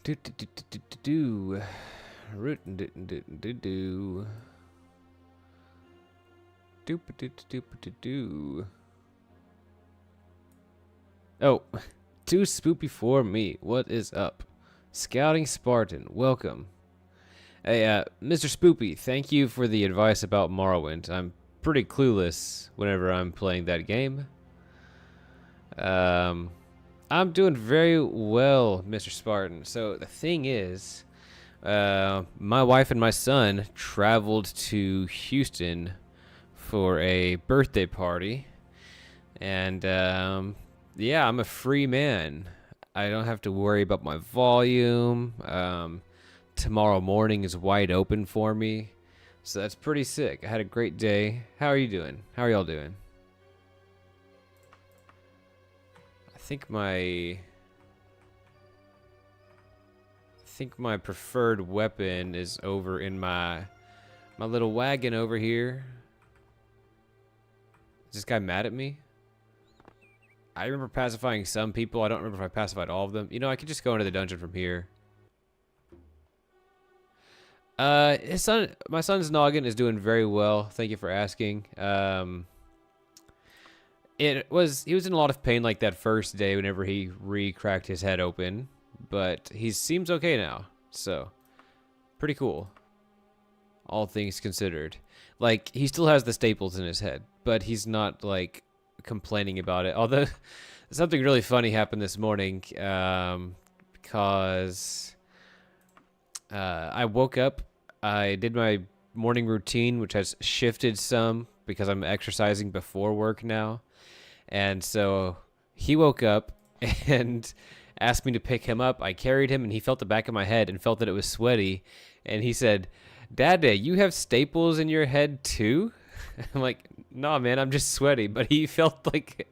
Do do do do do do do. Root do do do do. Doop do do do do. Oh, too spoopy for me. What is up? Scouting Spartan, welcome. Hey, Mr. Spoopy, thank you for the advice about Morrowind. I'm pretty clueless whenever I'm playing that game. I'm doing very well, Mr. Spartan. So the thing is, my wife and my son traveled to Houston for a birthday party, and yeah, I'm a free man. I don't have to worry about my volume. Tomorrow morning is wide open for me, so that's pretty sick. I had a great day. How are you doing? How are y'all doing? I think my preferred weapon is over in my little wagon over here. Is this guy mad at me? I remember pacifying some people. I don't remember if I pacified all of them. You know, I could just go into the dungeon from here. My son's noggin is doing very well. Thank you for asking. He was in a lot of pain like that first day whenever he re-cracked his head open, but he seems okay now, so pretty cool, all things considered. Like, he still has the staples in his head, but he's not, like, complaining about it. Although, something really funny happened this morning, because I woke up, I did my morning routine, which has shifted some because I'm exercising before work now. And so he woke up and asked me to pick him up. I carried him, and he felt the back of my head and felt that it was sweaty. And he said, "Dada, you have staples in your head too?" I'm like, "Nah, man, I'm just sweaty." But he felt like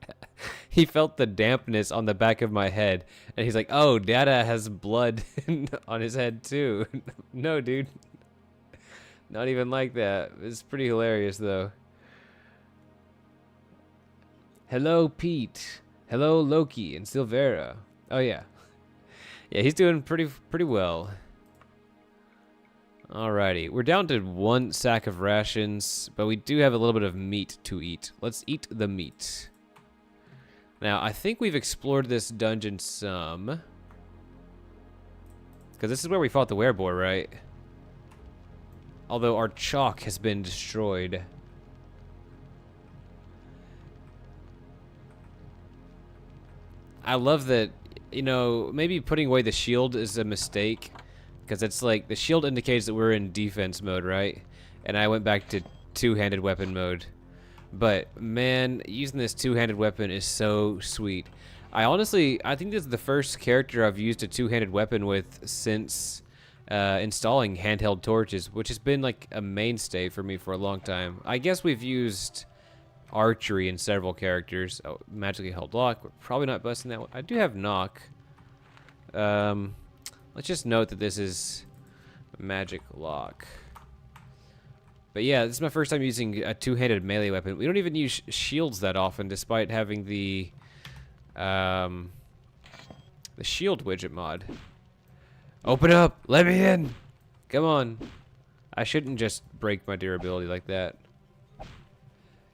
he felt the dampness on the back of my head, and he's like, "Oh, Dada has blood on his head too." No, dude, not even like that. It's pretty hilarious though. Hello, Pete. Hello, Loki and Silvera. Oh yeah, yeah, he's doing pretty well. Alrighty, we're down to 1 sack of rations, but we do have a little bit of meat to eat. Let's eat the meat. Now, I think we've explored this dungeon some, because this is where we fought the Wereboar, right? Although our chalk has been destroyed. I love that, you know, maybe putting away the shield is a mistake, because it's like the shield indicates that we're in defense mode, right? And I went back to two-handed weapon mode. But man, using this two-handed weapon is so sweet. I think this is the first character I've used a two-handed weapon with since installing handheld torches, which has been like a mainstay for me for a long time. I guess we've used archery in several characters. Oh, magically held lock. We're probably not busting that one. I do have knock. Let's just note that this is magic lock. But yeah, this is my first time using a two-handed melee weapon. We don't even use shields that often, despite having the shield widget mod. Open up! Let me in! Come on. I shouldn't just break my durability like that.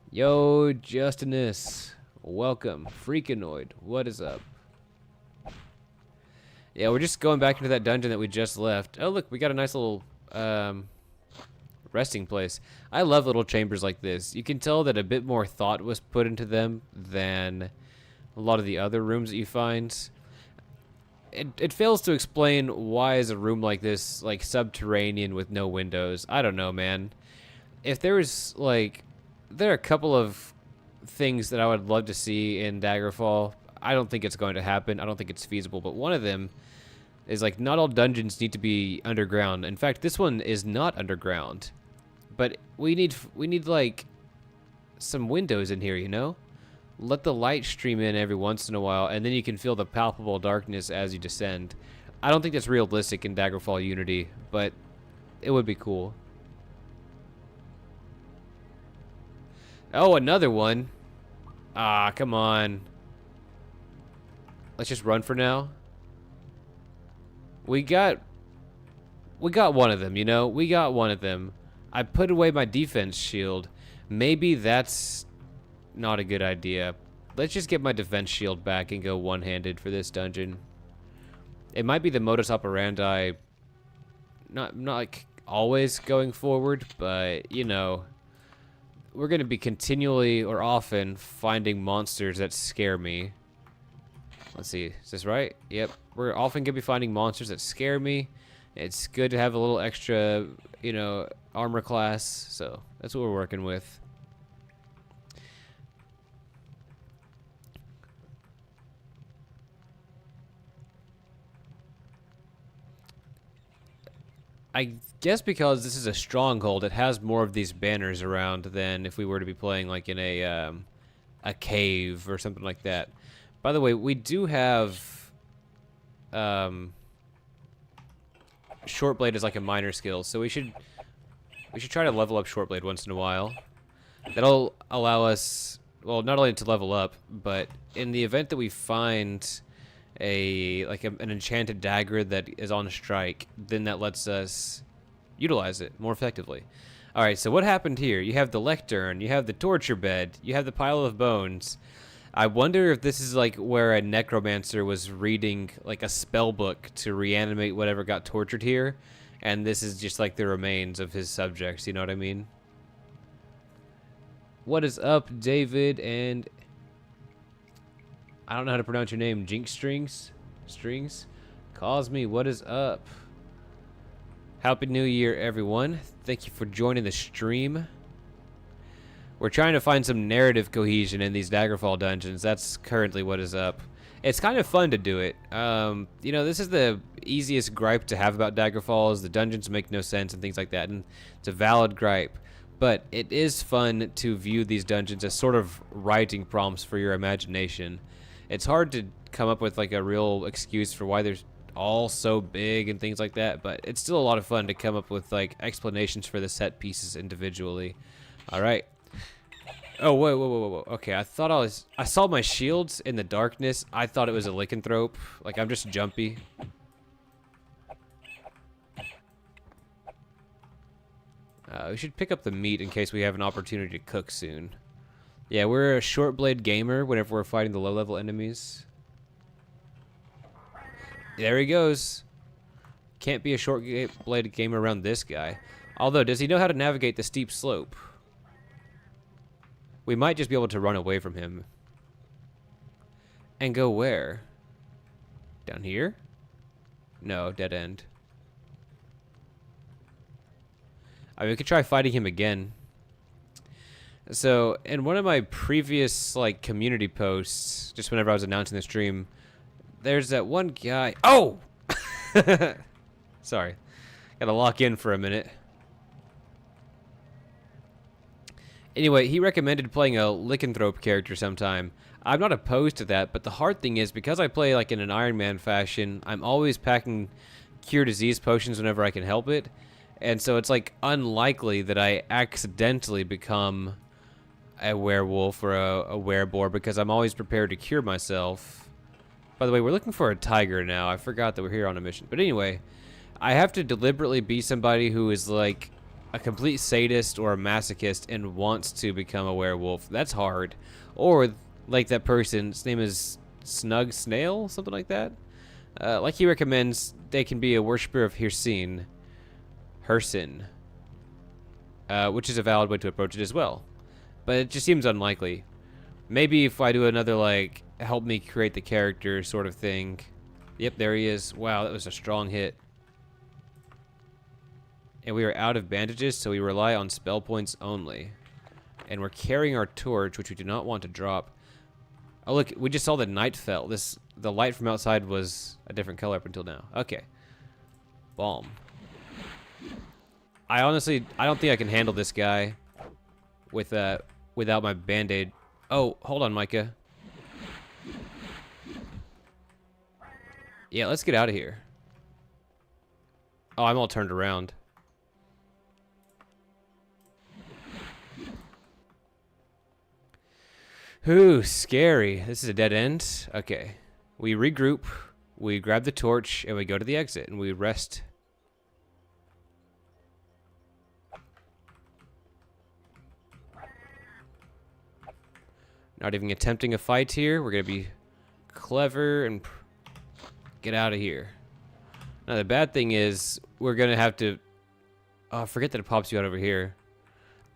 Yo, Justinus. Welcome. Freakanoid. What is up? Yeah, we're just going back into that dungeon that we just left. Oh, look, we got a nice little resting place. I love little chambers like this. You can tell that a bit more thought was put into them than a lot of the other rooms that you find. It fails to explain why is a room like this, like, subterranean with no windows. I don't know, man. If there was, like... There are a couple of things that I would love to see in Daggerfall. I don't think it's going to happen. I don't think it's feasible. But one of them is, like, not all dungeons need to be underground. In fact, this one is not underground. But we need like, some windows in here, you know? Let the light stream in every once in a while, and then you can feel the palpable darkness as you descend. I don't think that's realistic in Daggerfall Unity, but it would be cool. Oh, another one. Ah, come on. Let's just run for now. We got one of them, you know? We got one of them. I put away my defense shield. Maybe that's not a good idea. Let's just get my defense shield back and go one-handed for this dungeon. It might be the modus operandi, not like always going forward, but, you know, we're going to be continually or often finding monsters that scare me. Let's see, is this right? Yep, we're often going to be finding monsters that scare me. It's good to have a little extra, you know, armor class, so that's what we're working with. I guess because this is a stronghold, it has more of these banners around than if we were to be playing like in a cave or something like that. By the way, we do have Shortblade is like a minor skill, so we should try to level up Shortblade once in a while. That'll allow us, well, not only to level up, but in the event that we find an enchanted dagger that is on strike, then that lets us utilize it more effectively. All right, so what happened here? You have the lectern, you have the torture bed, you have the pile of bones. I wonder if this is like where a necromancer was reading like a spell book to reanimate whatever got tortured here, and this is just like the remains of his subjects, you know what I mean? What is up, David? And I don't know how to pronounce your name. Jinx Strings? Cosmi, what is up? Happy New Year, everyone. Thank you for joining the stream. We're trying to find some narrative cohesion in these Daggerfall dungeons. That's currently what is up. It's kind of fun to do it. You know, this is the easiest gripe to have about Daggerfall is the dungeons make no sense and things like that, and it's a valid gripe. But it is fun to view these dungeons as sort of writing prompts for your imagination. It's hard to come up with like a real excuse for why they're all so big and things like that, but it's still a lot of fun to come up with like explanations for the set pieces individually. All right. Oh, whoa. Okay, I saw my shields in the darkness. I thought it was a lycanthrope. Like, I'm just jumpy. We should pick up the meat in case we have an opportunity to cook soon. Yeah, we're a short blade gamer whenever we're fighting the low-level enemies. There he goes. Can't be a short blade gamer around this guy. Although, does he know how to navigate the steep slope? We might just be able to run away from him. And go where? Down here? No, dead end. I mean, we could try fighting him again. So, in one of my previous, like, community posts, just whenever I was announcing the stream, there's that one guy... Oh! Sorry. Gotta lock in for a minute. Anyway, he recommended playing a lycanthrope character sometime. I'm not opposed to that, but the hard thing is, because I play, like, in an Ironman fashion, I'm always packing cure disease potions whenever I can help it. And so it's, like, unlikely that I accidentally become a werewolf or a wereboar because I'm always prepared to cure myself. By the way, we're looking for a tiger now. I forgot that we're here on a mission. But anyway, I have to deliberately be somebody who is like a complete sadist or a masochist and wants to become a werewolf. That's hard. Or like that person, his name is Snug Snail, something like that. Like he recommends, they can be a worshiper of Hircine, which is a valid way to approach it as well. But it just seems unlikely. Maybe if I do another, like, help me create the character sort of thing. Yep, there he is. Wow, that was a strong hit. And we are out of bandages, so we rely on spell points only. And we're carrying our torch, which we do not want to drop. Oh, look, we just saw the night fell. The light from outside was a different color up until now. Okay. Bomb. I don't think I can handle this guy with without my band-aid. Oh, hold on, Micah. Yeah, let's get out of here. Oh, I'm all turned around. Ooh, scary. This is a dead end. Okay. We regroup. we grab the torch, and we go to the exit, and we rest. Not even attempting a fight here. We're going to be clever and get out of here. Now, the bad thing is we're going to have to... Oh, I forget that it pops you out over here.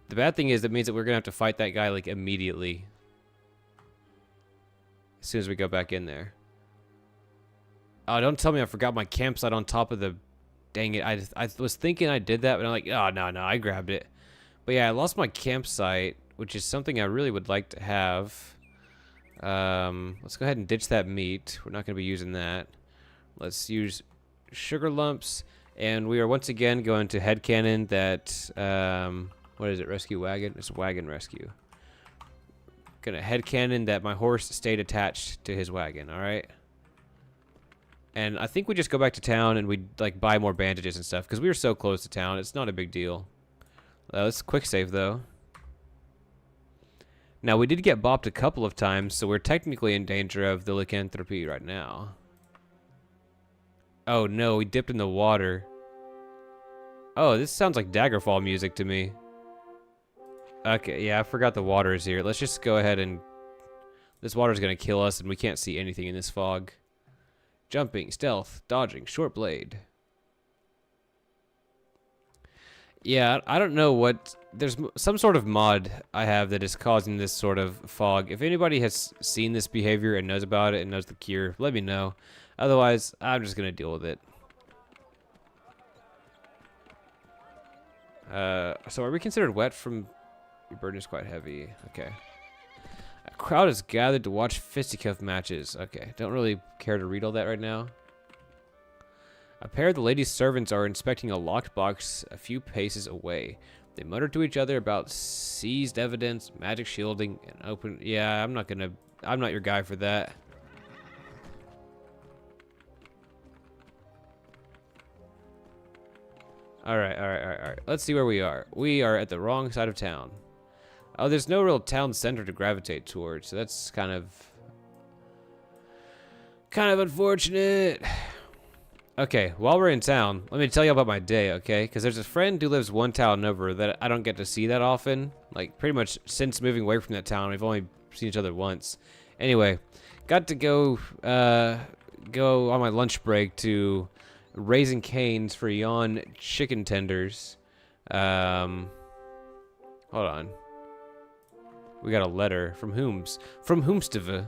The bad thing is that means that we're going to have to fight that guy, like, immediately. As soon as we go back in there. Oh, don't tell me I forgot my campsite on top of the... Dang it. I was thinking I did that, but I'm like, oh, no, I grabbed it. But yeah, I lost my campsite, which is something I really would like to have. Let's go ahead and ditch that meat. We're not going to be using that. Let's use sugar lumps. And we are once again going to headcanon that... what is it? Rescue wagon? It's wagon rescue. Gonna headcanon that my horse stayed attached to his wagon, alright? And I think we just go back to town and we like buy more bandages and stuff because we were so close to town. It's not a big deal. Let's quick save though. Now we did get bopped a couple of times, so we're technically in danger of the lycanthropy right now. Oh no, we dipped in the water. Oh, this sounds like Daggerfall music to me. Okay, yeah, I forgot the water is here. Let's just go ahead and... This water is going to kill us, and we can't see anything in this fog. Jumping, stealth, dodging, short blade. Yeah, I don't know what... There's some sort of mod I have that is causing this sort of fog. If anybody has seen this behavior and knows about it and knows the cure, let me know. Otherwise, I'm just going to deal with it. So are we considered wet from... Your burden is quite heavy. Okay. A crowd is gathered to watch fisticuff matches. Okay. Don't really care to read all that right now. A pair of the lady's servants are inspecting a locked box a few paces away. They mutter to each other about seized evidence, magic shielding, and open... Yeah, I'm not your guy for that. Alright. Let's see where we are. We are at the wrong side of town. Oh, there's no real town center to gravitate towards, so that's kind of unfortunate. Okay, while we're in town, let me tell you about my day, okay? Because there's a friend who lives one town over that I don't get to see that often. Like, pretty much since moving away from that town, we've only seen each other once. Anyway, got to go on my lunch break to Raising Cane's for Yon chicken tenders. Hold on. We got a letter. From whom's? From whomsteve?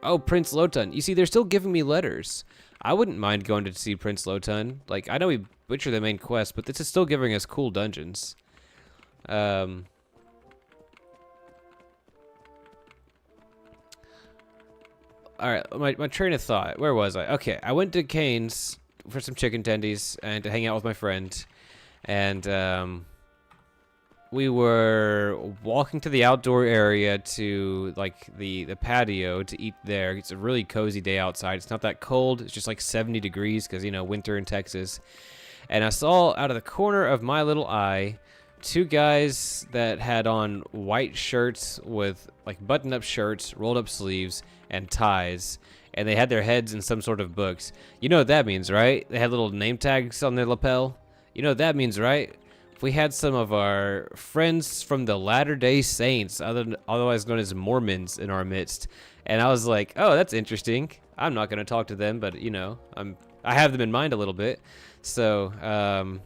Oh, Prince Lotun. You see, they're still giving me letters. I wouldn't mind going to see Prince Lotun. Like, I know we butchered the main quest, but this is still giving us cool dungeons. Alright, my train of thought. Where was I? Okay, I went to Cane's for some chicken tendies and to hang out with my friend. And, we were walking to the outdoor area to, like, the patio to eat there. It's a really cozy day outside. It's not that cold. It's just, like, 70 degrees because, you know, winter in Texas. And I saw out of the corner of my little eye two guys that had on white shirts with, like, button-up shirts, rolled-up sleeves, and ties. And they had their heads in some sort of books. You know what that means, right? They had little name tags on their lapel. You know what that means, right? We had some of our friends from the Latter-day Saints, otherwise known as Mormons, in our midst. And I was like, oh, that's interesting. I'm not going to talk to them, but, you know, I have them in mind a little bit. So,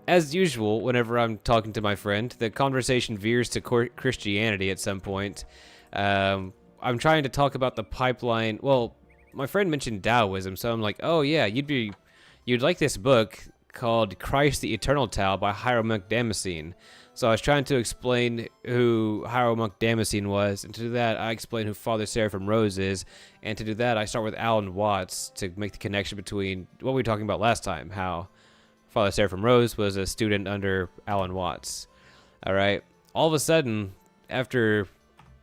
as usual, whenever I'm talking to my friend, the conversation veers to Christianity at some point. I'm trying to talk about the pipeline. Well, my friend mentioned Taoism, so I'm like, oh, yeah, you'd like this book called Christ the Eternal Tao by Hieromonk Damascene. So I was trying to explain who Hieromonk Damascene was, and to do that I explain who Father Seraphim Rose is, and to do that I start with Alan Watts to make the connection between what we were talking about last time, how Father Seraphim Rose was a student under Alan Watts. Alright, all of a sudden, after...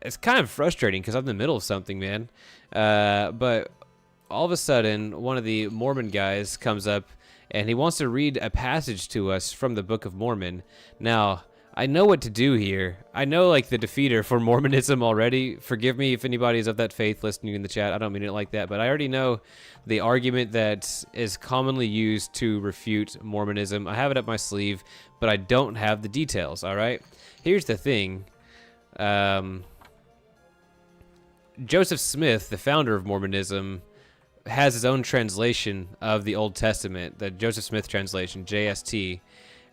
It's kind of frustrating because I'm in the middle of something, man. But all of a sudden, one of the Mormon guys comes up and he wants to read a passage to us from the Book of Mormon. Now, I know what to do here. I know like the defeater for Mormonism already. Forgive me if anybody's of that faith listening in the chat. I don't mean it like that, but I already know the argument that is commonly used to refute Mormonism. I have it up my sleeve, but I don't have the details, all right? Here's the thing. Joseph Smith, the founder of Mormonism, has his own translation of the Old Testament, the Joseph Smith translation, JST.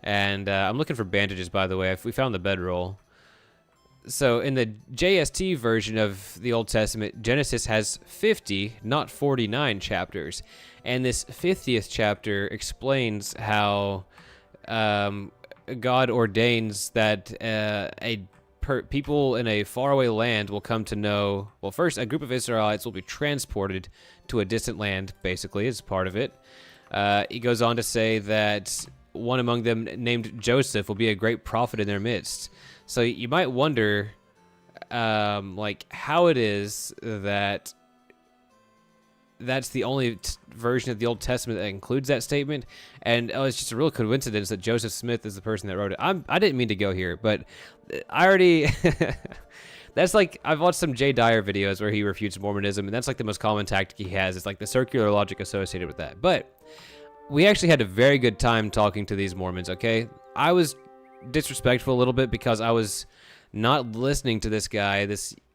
And I'm looking for bandages, by the way. We found the bedroll. So in the JST version of the Old Testament, Genesis has 50, not 49 chapters. And this 50th chapter explains how God ordains that people in a faraway land will come to know, well, first, a group of Israelites will be transported to a distant land, basically, as part of it. He goes on to say that one among them named Joseph will be a great prophet in their midst. So you might wonder, like, how it is that that's the only version of the Old Testament that includes that statement. And it's just a real coincidence that Joseph Smith is the person that wrote it. I didn't mean to go here, but I already... That's like, I've watched some Jay Dyer videos where he refutes Mormonism, and that's like the most common tactic he has. It's like the circular logic associated with that. But we actually had a very good time talking to these Mormons, okay? I was disrespectful a little bit because I was not listening to this guy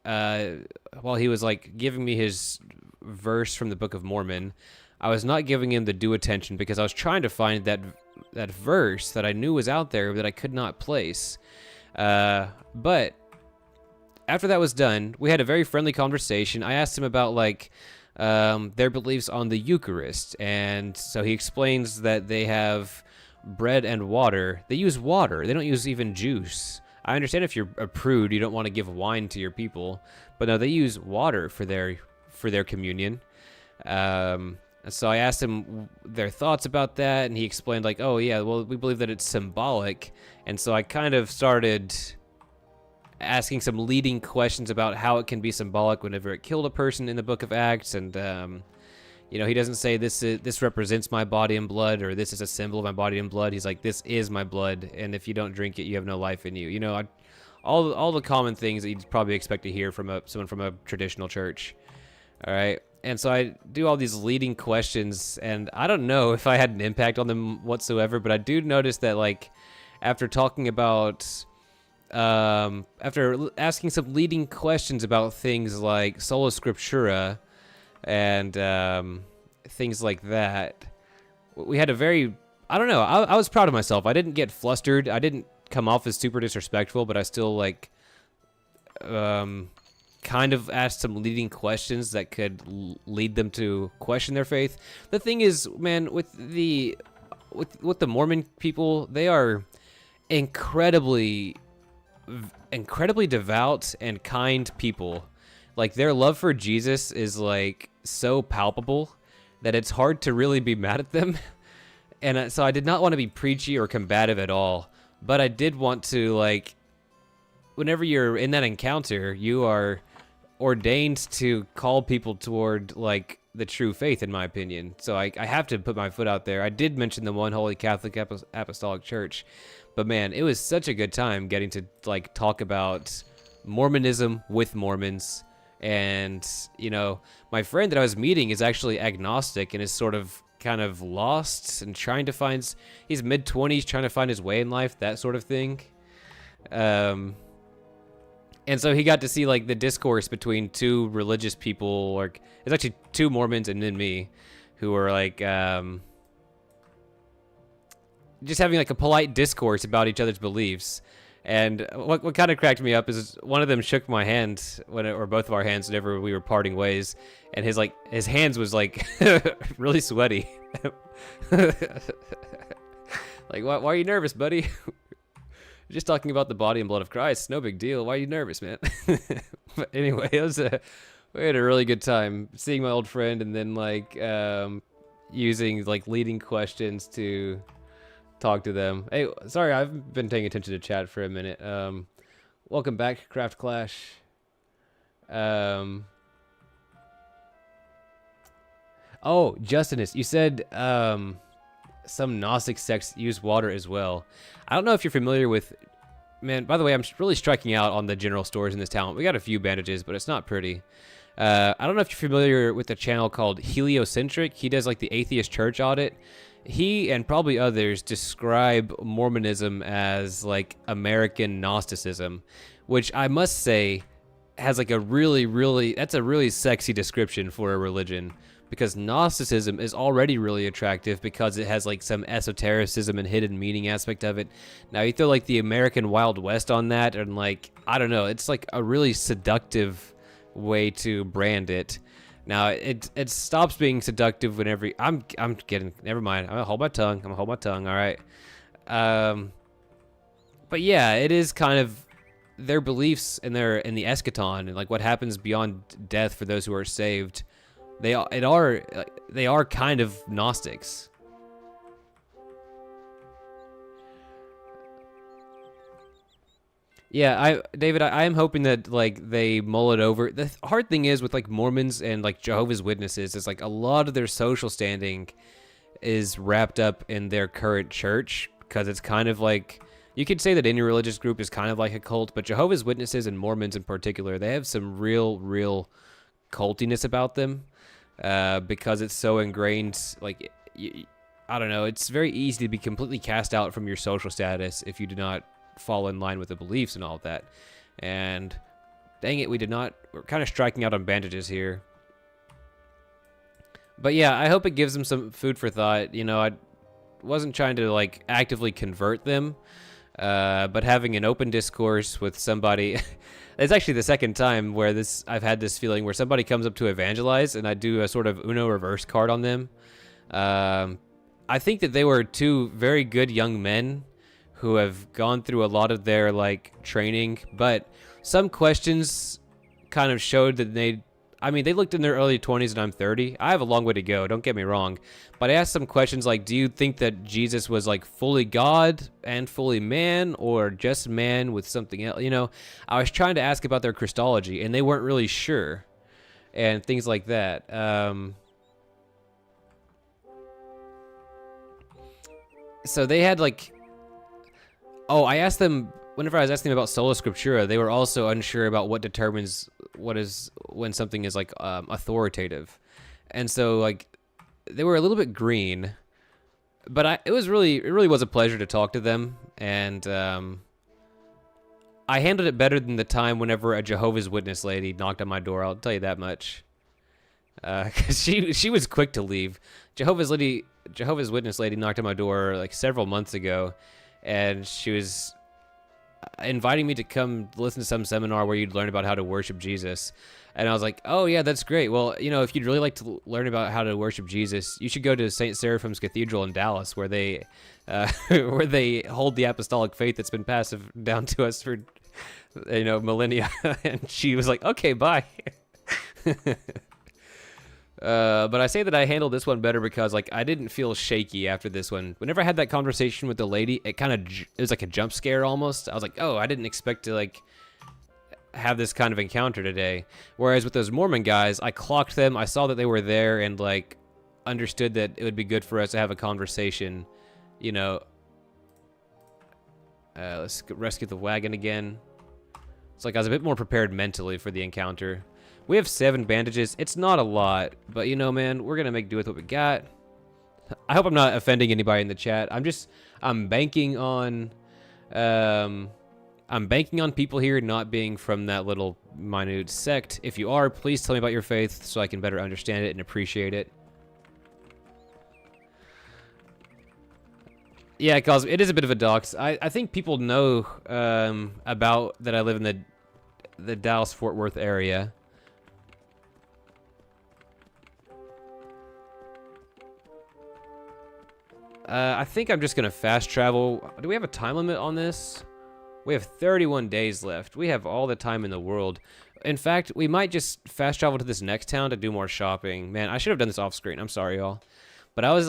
while he was like giving me his verse from the Book of Mormon. I was not giving him the due attention because I was trying to find that verse that I knew was out there that I could not place. But after that was done, we had a very friendly conversation. I asked him about like their beliefs on the Eucharist, and so he explains that they have bread and water. They use water. They don't use even juice. I understand if you're a prude, you don't want to give wine to your people, but no, they use water for their communion. So I asked him their thoughts about that, and he explained like, oh yeah, well, we believe that it's symbolic. And so I kind of started asking some leading questions about how it can be symbolic whenever it killed a person in the Book of Acts. And he doesn't say this represents my body and blood, or this is a symbol of my body and blood. He's like, this is my blood, and if you don't drink it, you have no life in you. All the common things that you'd probably expect to hear from someone from a traditional church. All right. And so I do all these leading questions, and I don't know if I had an impact on them whatsoever, but I do notice that, like, after talking about, after asking some leading questions about things like sola scriptura and things like that, we had a very, I don't know, I was proud of myself. I didn't get flustered. I didn't come off as super disrespectful, but I still, like, kind of asked some leading questions that could lead them to question their faith. The thing is, man, with the Mormon people, they are incredibly devout and kind people. Like, their love for Jesus is like so palpable that it's hard to really be mad at them. And so I did not want to be preachy or combative at all, but I did want to, like, whenever you're in that encounter, you are ordained to call people toward, like, the true faith, in my opinion. So I have to put my foot out there. I did mention the One Holy Catholic Apostolic Church, but man, it was such a good time getting to, like, talk about Mormonism with Mormons. And, my friend that I was meeting is actually agnostic and is sort of kind of lost and trying to find, he's mid-20s, trying to find his way in life, that sort of thing. And so he got to see, like, the discourse between two religious people, or it's actually two Mormons and then me, who were, like, just having, like, a polite discourse about each other's beliefs. And what kind of cracked me up is one of them shook my hand, or both of our hands, whenever we were parting ways, and his hands was, like, really sweaty. Like, why are you nervous, buddy? Just talking about the body and blood of Christ. No big deal. Why are you nervous, man? But anyway, we had a really good time seeing my old friend, and then, like, using, like, leading questions to talk to them. Hey, sorry, I've been paying attention to chat for a minute. Welcome back, Craft Clash. Oh, Justinus, you said some Gnostic sects use water as well. I don't know if you're familiar with Man, by the way, I'm really striking out on the general stores in this town. We got a few bandages, but it's not pretty. I don't know if you're familiar with the channel called Heliocentric. He does like the atheist church audit. He and probably others describe Mormonism as like American Gnosticism, which I must say has like a that's a really sexy description for a religion, because Gnosticism is already really attractive because it has like some esotericism and hidden meaning aspect of it. Now you throw like the American Wild West on that, and like, I don't know, it's like a really seductive way to brand it. Now it stops being seductive whenever I'm getting, never mind. I'm gonna hold my tongue. All right. But yeah, it is kind of their beliefs in the eschaton and like what happens beyond death for those who are saved. They are kind of Gnostics. Yeah, David, I am hoping that like they mull it over. The hard thing is with like Mormons and like Jehovah's Witnesses is like a lot of their social standing is wrapped up in their current church, because it's kind of like, you could say that any religious group is kind of like a cult, but Jehovah's Witnesses and Mormons in particular, they have some real cultiness about them, because it's so ingrained. Like, I don't know, it's very easy to be completely cast out from your social status if you do not fall in line with the beliefs and all of that. And dang it, we're kind of striking out on bandages here. But yeah, I hope it gives them some food for thought. You know, I wasn't trying to like actively convert them, but having an open discourse with somebody. It's actually the second time where I've had this feeling where somebody comes up to evangelize and I do a sort of Uno reverse card on them. I think that they were two very good young men who have gone through a lot of their like training, but some questions kind of showed that they looked in their early 20s and I'm 30. I have a long way to go, don't get me wrong. But I asked some questions like, do you think that Jesus was like fully God and fully man, or just man with something else? You know, I was trying to ask about their Christology and they weren't really sure, and things like that. So they had like, I asked them, whenever I was asking them about sola scriptura, they were also unsure about what determines when something is like authoritative. And so like they were a little bit green, but it really was a pleasure to talk to them. And I handled it better than the time whenever a Jehovah's Witness lady knocked on my door, I'll tell you that much. 'Cause she was quick to leave. Jehovah's Witness lady knocked on my door like several months ago, and she was inviting me to come listen to some seminar where you'd learn about how to worship Jesus. And I was like, oh yeah, that's great. Well, you know, if you'd really like to learn about how to worship Jesus, you should go to St. Seraphim's Cathedral in Dallas, where they where they hold the apostolic faith that's been passed down to us for, you know, millennia. And she was like, okay, bye. But I say that I handled this one better because like I didn't feel shaky after this one. Whenever I had that conversation with the lady, it was like a jump scare almost. I was like, oh, I didn't expect to like have this kind of encounter today. Whereas with those Mormon guys, I clocked them. I saw that they were there and like understood that it would be good for us to have a conversation. You know, let's rescue the wagon again. It's like I was a bit more prepared mentally for the encounter. We have 7 bandages. It's not a lot, but you know, man, we're gonna make do with what we got. I hope I'm not offending anybody in the chat. I'm banking on people here not being from that little minute sect. If you are, please tell me about your faith so I can better understand it and appreciate it. Yeah, cause it is a bit of a dox. I think people know about that I live in the Dallas-Fort Worth area. I think I'm just gonna fast travel. Do we have a time limit on this? We have 31 days left. We have all the time in the world. In fact, we might just fast travel to this next town to do more shopping. Man, I should have done this off screen. I'm sorry, y'all. But I was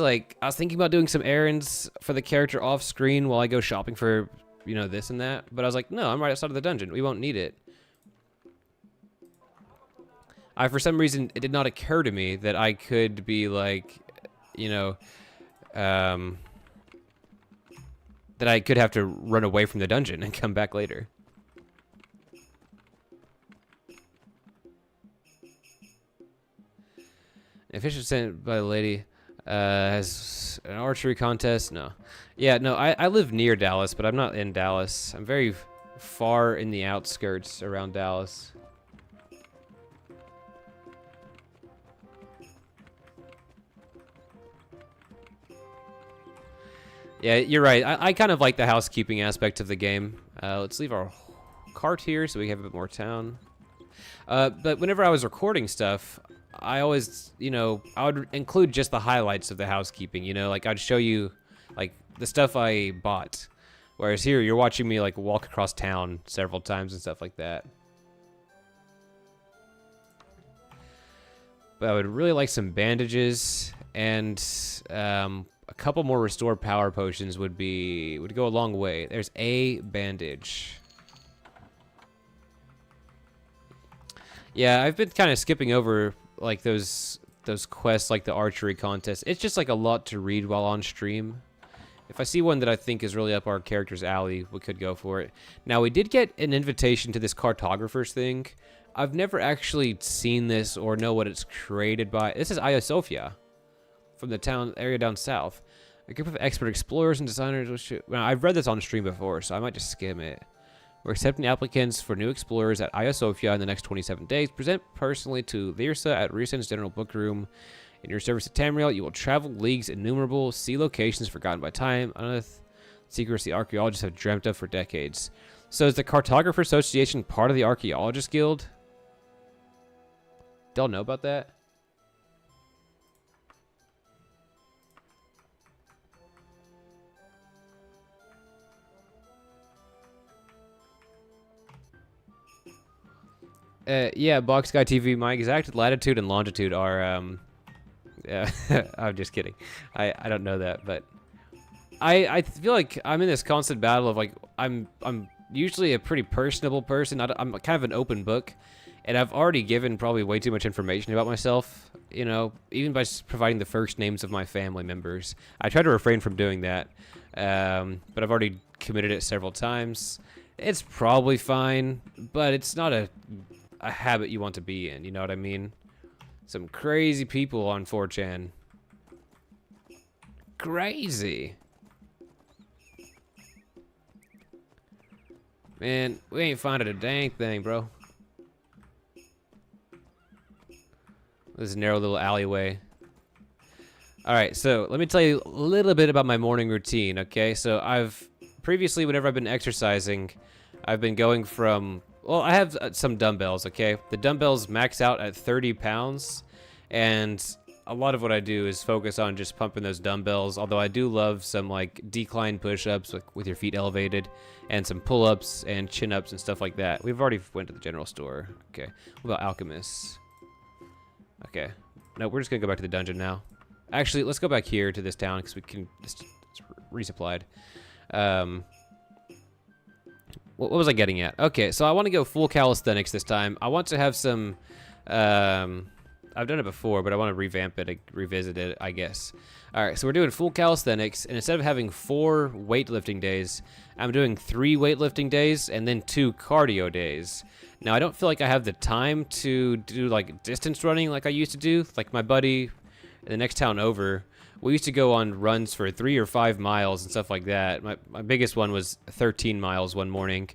thinking about doing some errands for the character off screen while I go shopping for, you know, this and that. But I was like, no, I'm right outside of the dungeon. We won't need it. For some reason, it did not occur to me that I could be like, you know, that that I could have to run away from the dungeon and come back later. A fish was sent by the lady has an archery contest. No. Yeah, no, I live near Dallas, but I'm not in Dallas. I'm very far in the outskirts around Dallas. Yeah, you're right. I kind of like the housekeeping aspect of the game. Let's leave our cart here so we have a bit more town. But whenever I was recording stuff, I always, you know, I would include just the highlights of the housekeeping, you know, like I'd show you like the stuff I bought. Whereas here, you're watching me like walk across town several times and stuff like that. But I would really like some bandages and a couple more restore power potions would go a long way. There's a bandage. Yeah, I've been kind of skipping over like those quests like the archery contest. It's just like a lot to read while on stream. If I see one that I think is really up our character's alley, we could go for it. Now, we did get an invitation to this cartographer's thing. I've never actually seen this or know what it's created by. This is Iosofia from the town area down south. A group of expert explorers and designers. Well, I've read this on stream before, so I might just skim it. We're accepting applicants for new explorers at Iosofia in the next 27 days. Present personally to Lyrsa at Resen's General Book Room. In your service to Tamriel, you will travel leagues innumerable, see locations forgotten by time, unearth secrets the archaeologists have dreamt of for decades. So is the Cartographer Association part of the Archaeologist Guild? Don't know about that? Yeah, Box Guy TV, my exact latitude and longitude are, yeah, I'm just kidding. I don't know that, but I feel like I'm in this constant battle of like, I'm usually a pretty personable person. I'm kind of an open book, and I've already given probably way too much information about myself, you know, even by providing the first names of my family members. I try to refrain from doing that, but I've already committed it several times. It's probably fine, but it's not a habit you want to be in, you know what I mean? Some crazy people on 4chan. Crazy. Man, we ain't finding a dang thing, bro. This narrow little alleyway. Alright, so let me tell you a little bit about my morning routine, okay? So I've previously, whenever I've been exercising, I've been going from, well, I have some dumbbells, okay? The dumbbells max out at 30 pounds, and a lot of what I do is focus on just pumping those dumbbells, although I do love some, like, decline push-ups with your feet elevated, and some pull-ups and chin-ups and stuff like that. We've already went to the general store. Okay. What about alchemists? Okay. No, we're just gonna go back to the dungeon now. Actually, let's go back here to this town, because we can, it's resupplied. What was I getting at? Okay, so I want to go full calisthenics this time. I want to have some, I've done it before, but I want to revamp it, revisit it, I guess. All right, so we're doing full calisthenics, and instead of having 4 weightlifting days, I'm doing 3 weightlifting days and then 2 cardio days. Now, I don't feel like I have the time to do, like, distance running like I used to do. Like, my buddy in the next town over, we used to go on runs for 3 or 5 miles and stuff like that. My biggest one was 13 miles one morning.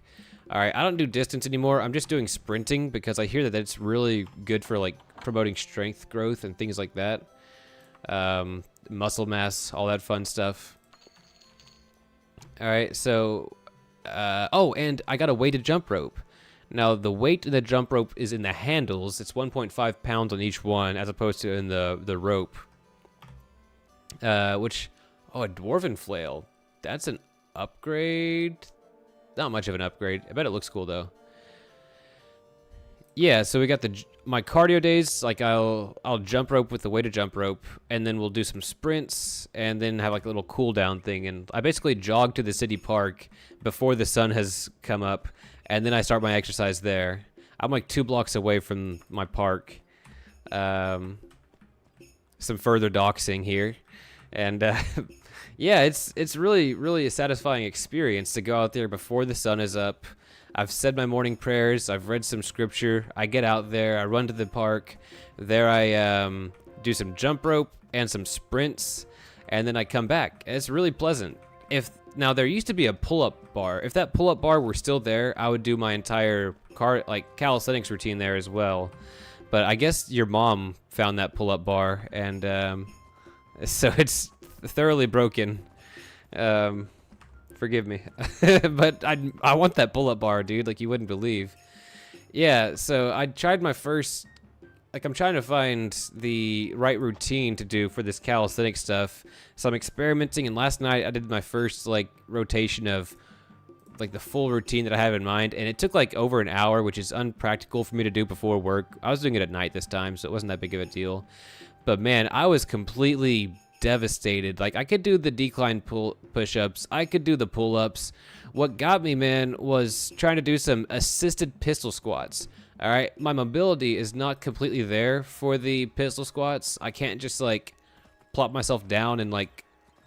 All right, I don't do distance anymore. I'm just doing sprinting because I hear that it's really good for, like, promoting strength growth and things like that. Muscle mass, all that fun stuff. All right, so, oh, and I got a weighted jump rope. Now, the weight of the jump rope is in the handles. It's 1.5 pounds on each one, as opposed to in the rope. Which, oh, a dwarven flail. That's an upgrade. Not much of an upgrade. I bet it looks cool, though. Yeah, so we got my cardio days. Like, I'll jump rope with the weighted jump rope, and then we'll do some sprints, and then have like a little cooldown thing. And I basically jog to the city park before the sun has come up, and then I start my exercise there. I'm like 2 blocks away from my park. Some further doxing here. And yeah, it's really a satisfying experience to go out there before the sun is up. I've said my morning prayers. I've read some scripture. I get out there. I run to the park. There I do some jump rope and some sprints, and then I come back. It's really pleasant. Now there used to be a pull-up bar. If that pull-up bar were still there, I would do my entire calisthenics routine there as well. But I guess your mom found that pull-up bar, and so it's thoroughly broken. Forgive me. But I want that pull-up bar, dude, like you wouldn't believe. Yeah, so I tried my first, I'm trying to find the right routine to do for this calisthenic stuff. So I'm experimenting, and last night I did my first, rotation of, the full routine that I have in mind, and it took, over an hour, which is unpractical for me to do before work. I was doing it at night this time, so it wasn't that big of a deal. But, man, I was completely devastated. I could do the decline push-ups. I could do the pull-ups. What got me, man, was trying to do some assisted pistol squats. All right, my mobility is not completely there for the pistol squats. I can't just plop myself down and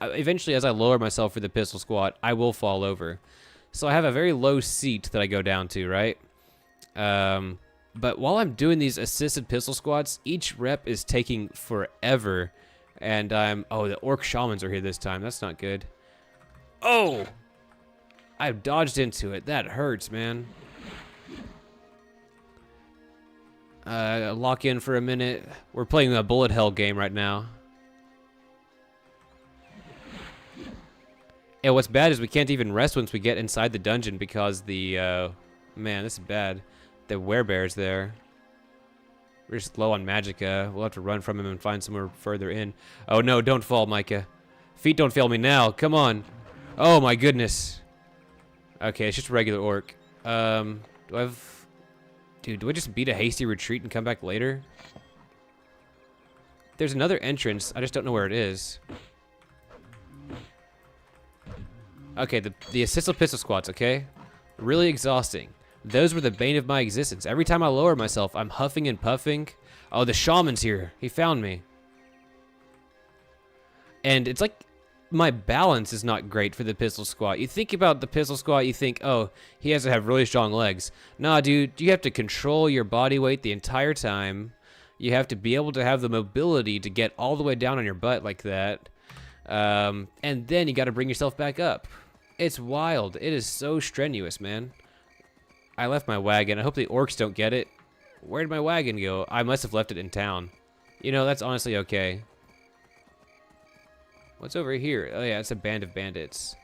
eventually as I lower myself for the pistol squat, I will fall over. So I have a very low seat that I go down to, right? But while I'm doing these assisted pistol squats, each rep is taking forever. And the orc shamans are here this time. That's not good. Oh! I dodged into it. That hurts, man. Lock in for a minute. We're playing a bullet hell game right now. And what's bad is we can't even rest once we get inside the dungeon because the, man, this is bad. The Wereboar's there. We're just low on magicka. We'll have to run from him and find somewhere further in. Oh no, don't fall, Micah. Feet don't fail me now. Come on. Oh my goodness. Okay, it's just a regular orc. Dude, do I just beat a hasty retreat and come back later? There's another entrance. I just don't know where it is. Okay, the assisted pistol squats, okay? Really exhausting. Those were the bane of my existence. Every time I lower myself, I'm huffing and puffing. Oh, the shaman's here. He found me. And it's my balance is not great for the pistol squat. You think about the pistol squat, you think, oh, he has to have really strong legs. Nah, dude, you have to control your body weight the entire time. You have to be able to have the mobility to get all the way down on your butt like that. And then you got to bring yourself back up. It's wild. It is so strenuous, man. I left my wagon. I hope the orcs don't get it. Where did my wagon go? I must have left it in town. You know, that's honestly okay. What's over here? Oh, yeah, it's a band of bandits.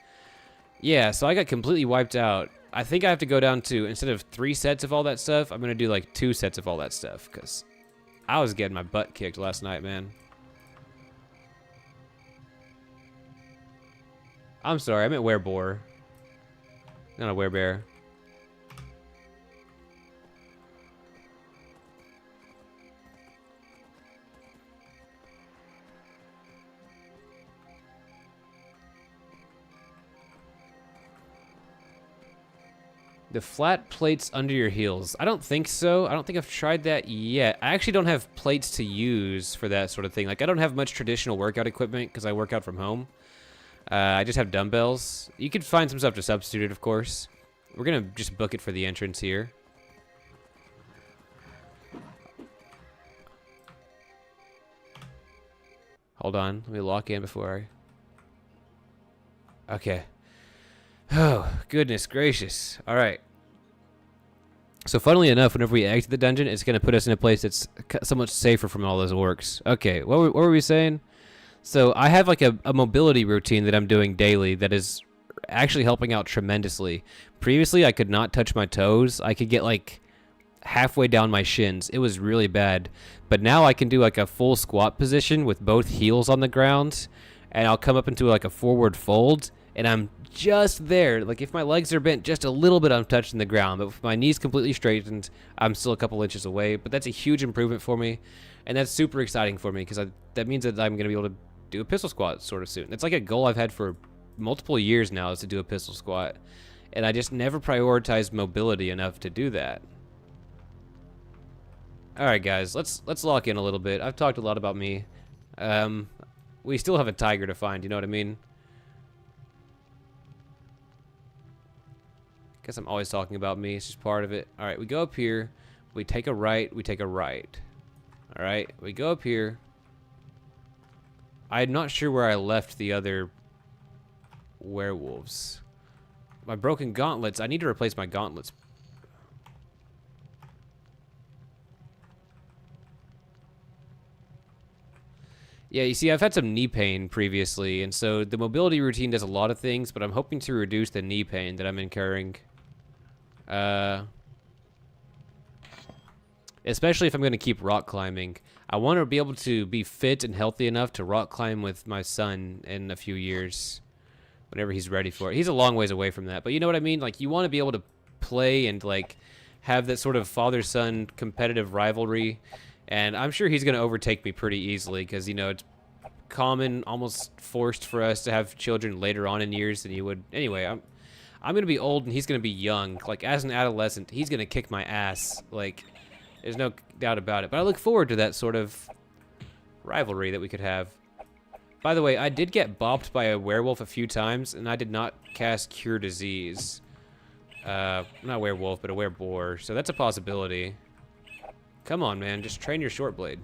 Yeah, so I got completely wiped out. I think I have to go down to, instead of 3 sets of all that stuff, I'm going to do 2 sets of all that stuff, because I was getting my butt kicked last night, man. I'm sorry, I meant Wereboar. Not a Werebear. The flat plates under your heels. I don't think so. I don't think I've tried that yet. I actually don't have plates to use for that sort of thing. I don't have much traditional workout equipment because I work out from home. I just have dumbbells. You could find some stuff to substitute it, of course. We're going to just book it for the entrance here. Hold on. Let me lock in before I... Okay. Oh, goodness gracious. All right. So funnily enough, whenever we exit the dungeon, it's going to put us in a place that's somewhat safer from all those orcs. Okay, what were we saying? So I have a mobility routine that I'm doing daily that is actually helping out tremendously. Previously, I could not touch my toes. I could get halfway down my shins. It was really bad. But now I can do a full squat position with both heels on the ground, and I'll come up into a forward fold, and I'm just there. If my legs are bent just a little bit, I'm touching the ground. But with my knees completely straightened, I'm still a couple inches away. But that's a huge improvement for me, and that's super exciting for me because that means that I'm going to be able to do a pistol squat sort of soon. It's a goal I've had for multiple years now, is to do a pistol squat, and I just never prioritized mobility enough to do that. All right, guys, let's lock in a little bit. I've talked a lot about me. we still have a tiger to find, you know what I mean? Guess I'm always talking about me. It's just part of it. All right, we go up here. We take a right. We take a right. All right, we go up here. I'm not sure where I left the other werewolves. My broken gauntlets. I need to replace my gauntlets. Yeah, you see, I've had some knee pain previously, and so the mobility routine does a lot of things, but I'm hoping to reduce the knee pain that I'm incurring. Especially if I'm going to keep rock climbing. I want to be able to be fit and healthy enough to rock climb with my son in a few years. Whenever he's ready for it. He's a long ways away from that, but you know what I mean? Like, you want to be able to play and, like, have that sort of father-son competitive rivalry. And I'm sure he's going to overtake me pretty easily because, you know, it's common, almost forced for us to have children later on in years than you would. Anyway, I'm going to be old and he's going to be young. Like, as an adolescent, he's going to kick my ass. Like, there's no doubt about it. But I look forward to that sort of rivalry that we could have. By the way, I did get bopped by a werewolf a few times, and I did not cast Cure Disease. Not a werewolf, but a wereboar. So that's a possibility. Come on, man. Just train your short blade.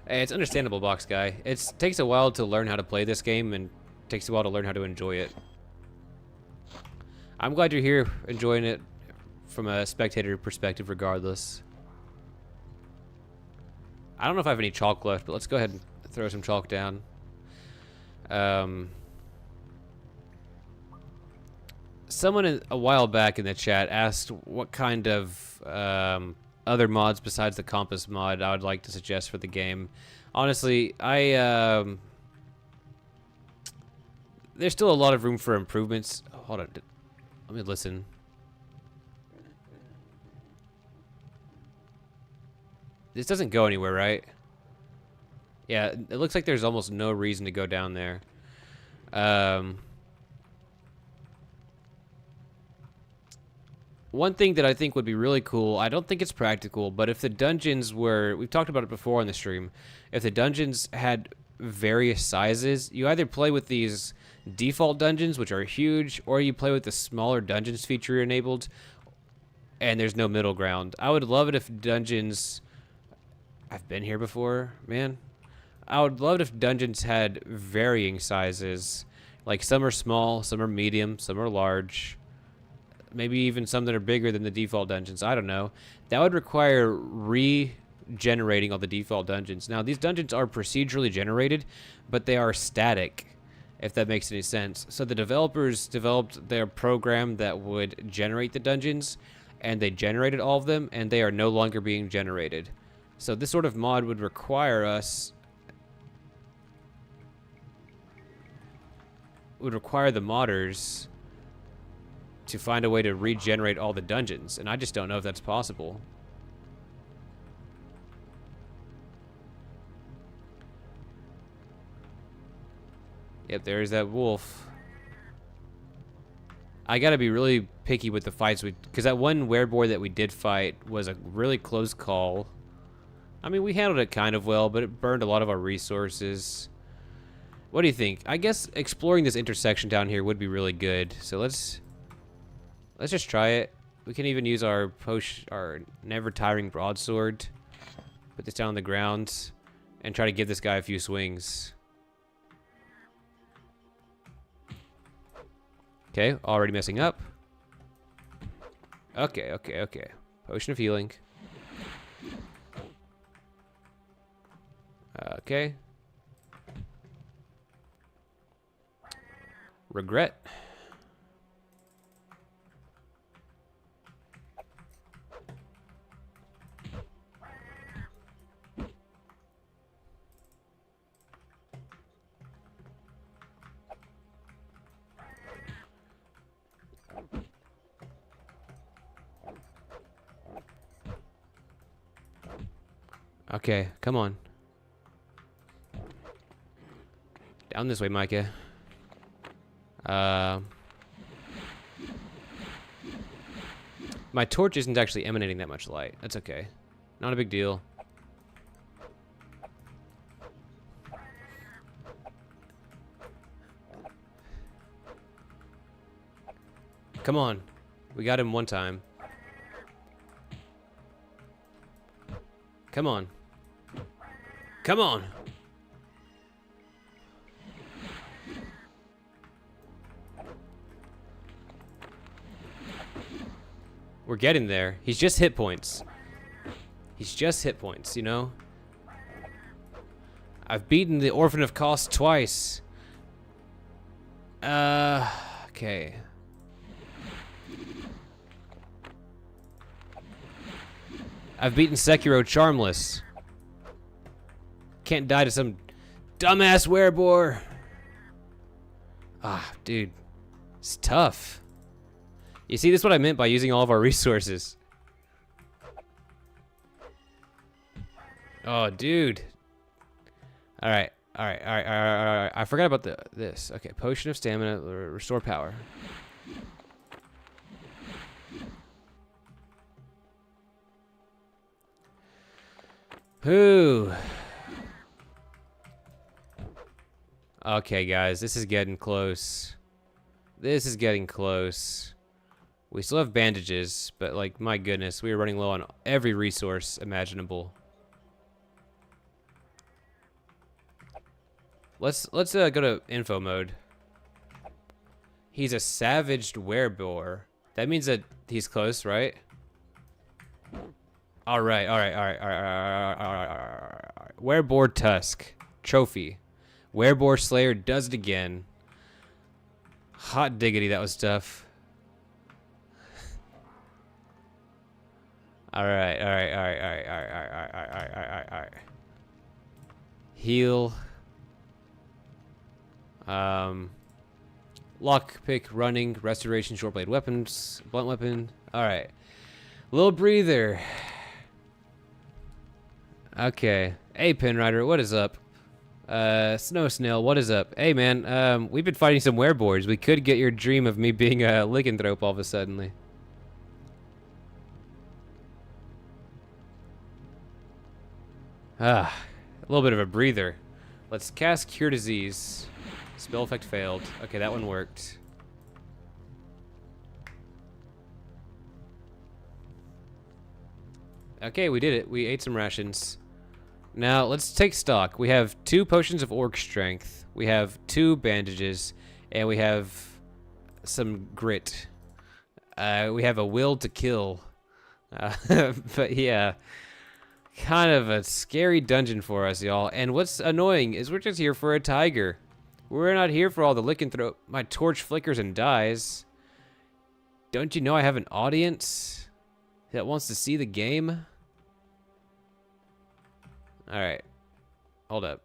Hey, it's understandable, box guy. It takes a while to learn how to play this game, and it takes a while to learn how to enjoy it. I'm glad you're here enjoying it from a spectator perspective regardless. I don't know if I have any chalk left, but let's go ahead and throw some chalk down. Someone a while back in the chat asked what kind of other mods besides the compass mod I would like to suggest for the game. Honestly, there's still a lot of room for improvements. Oh, hold on, let me listen. This doesn't go anywhere, right? Yeah, it looks like there's almost no reason to go down there. One thing that I think would be really cool, I don't think it's practical, but if the dungeons were, we've talked about it before on the stream, if the dungeons had various sizes, you either play with these default dungeons, which are huge, or you play with the smaller dungeons feature enabled, and there's no middle ground. I would love it if dungeons... I've been here before, man. I would love it if dungeons had varying sizes. Like, some are small, some are medium, some are large. Maybe even some that are bigger than the default dungeons. I don't know. That would require regenerating all the default dungeons. Now, these dungeons are procedurally generated, but they are static, if that makes any sense. So the developers developed their program that would generate the dungeons, and they generated all of them, and they are no longer being generated. So this sort of mod would require us... would require the modders to find a way to regenerate all the dungeons, and I just don't know if that's possible. Yep, there's that wolf. I gotta be really picky with the fights, because that one wereboar that we did fight was a really close call. I mean, we handled it kind of well, but it burned a lot of our resources. What do you think? I guess exploring this intersection down here would be really good. So let's just try it. We can even use our never tiring broadsword. Put this down on the ground and try to give this guy a few swings. Okay, already messing up. Okay. Potion of healing. Okay. Regret. Okay, come on. Down this way, Micah. My torch isn't actually emanating that much light. That's okay. Not a big deal. Come on. We got him one time. Come on. Come on. We're getting there. He's just hit points. He's just hit points, you know? I've beaten the Orphan of Kos twice. Okay. I've beaten Sekiro Charmless. Can't die to some dumbass Wereboar. Ah, dude. It's tough. You see, this is what I meant by using all of our resources. Oh, dude. Alright. I forgot about this. Okay, potion of stamina, restore power. Whew. Okay, guys, this is getting close. This is getting close. We still have bandages, but like, my goodness, we are running low on every resource imaginable. Let's go to info mode. He's a savaged Wereboar. That means that he's close, right? All right. Wereboar Tusk trophy. Wereboar Slayer does it again. Hot diggity, that was tough. All right. Heal. Lockpick, running, restoration, short blade weapons, blunt weapon. All right. Little breather. Okay. Hey, Pinrider, what is up? Snow Snail, what is up? Hey, man, we've been fighting some Wereboars. We could get your dream of me being a lycanthrope all of a sudden. A little bit of a breather. Let's cast Cure Disease. Spell effect failed. Okay, that one worked. Okay, we did it. We ate some rations. Now, let's take stock. We have 2 potions of orc strength. We have 2 bandages. And we have some grit. We have a will to kill. But yeah, kind of a scary dungeon for us, y'all. And what's annoying is we're just here for a tiger. We're not here for all the lycanthrope. My torch flickers and dies. Don't you know I have an audience that wants to see the game? Alright. Hold up.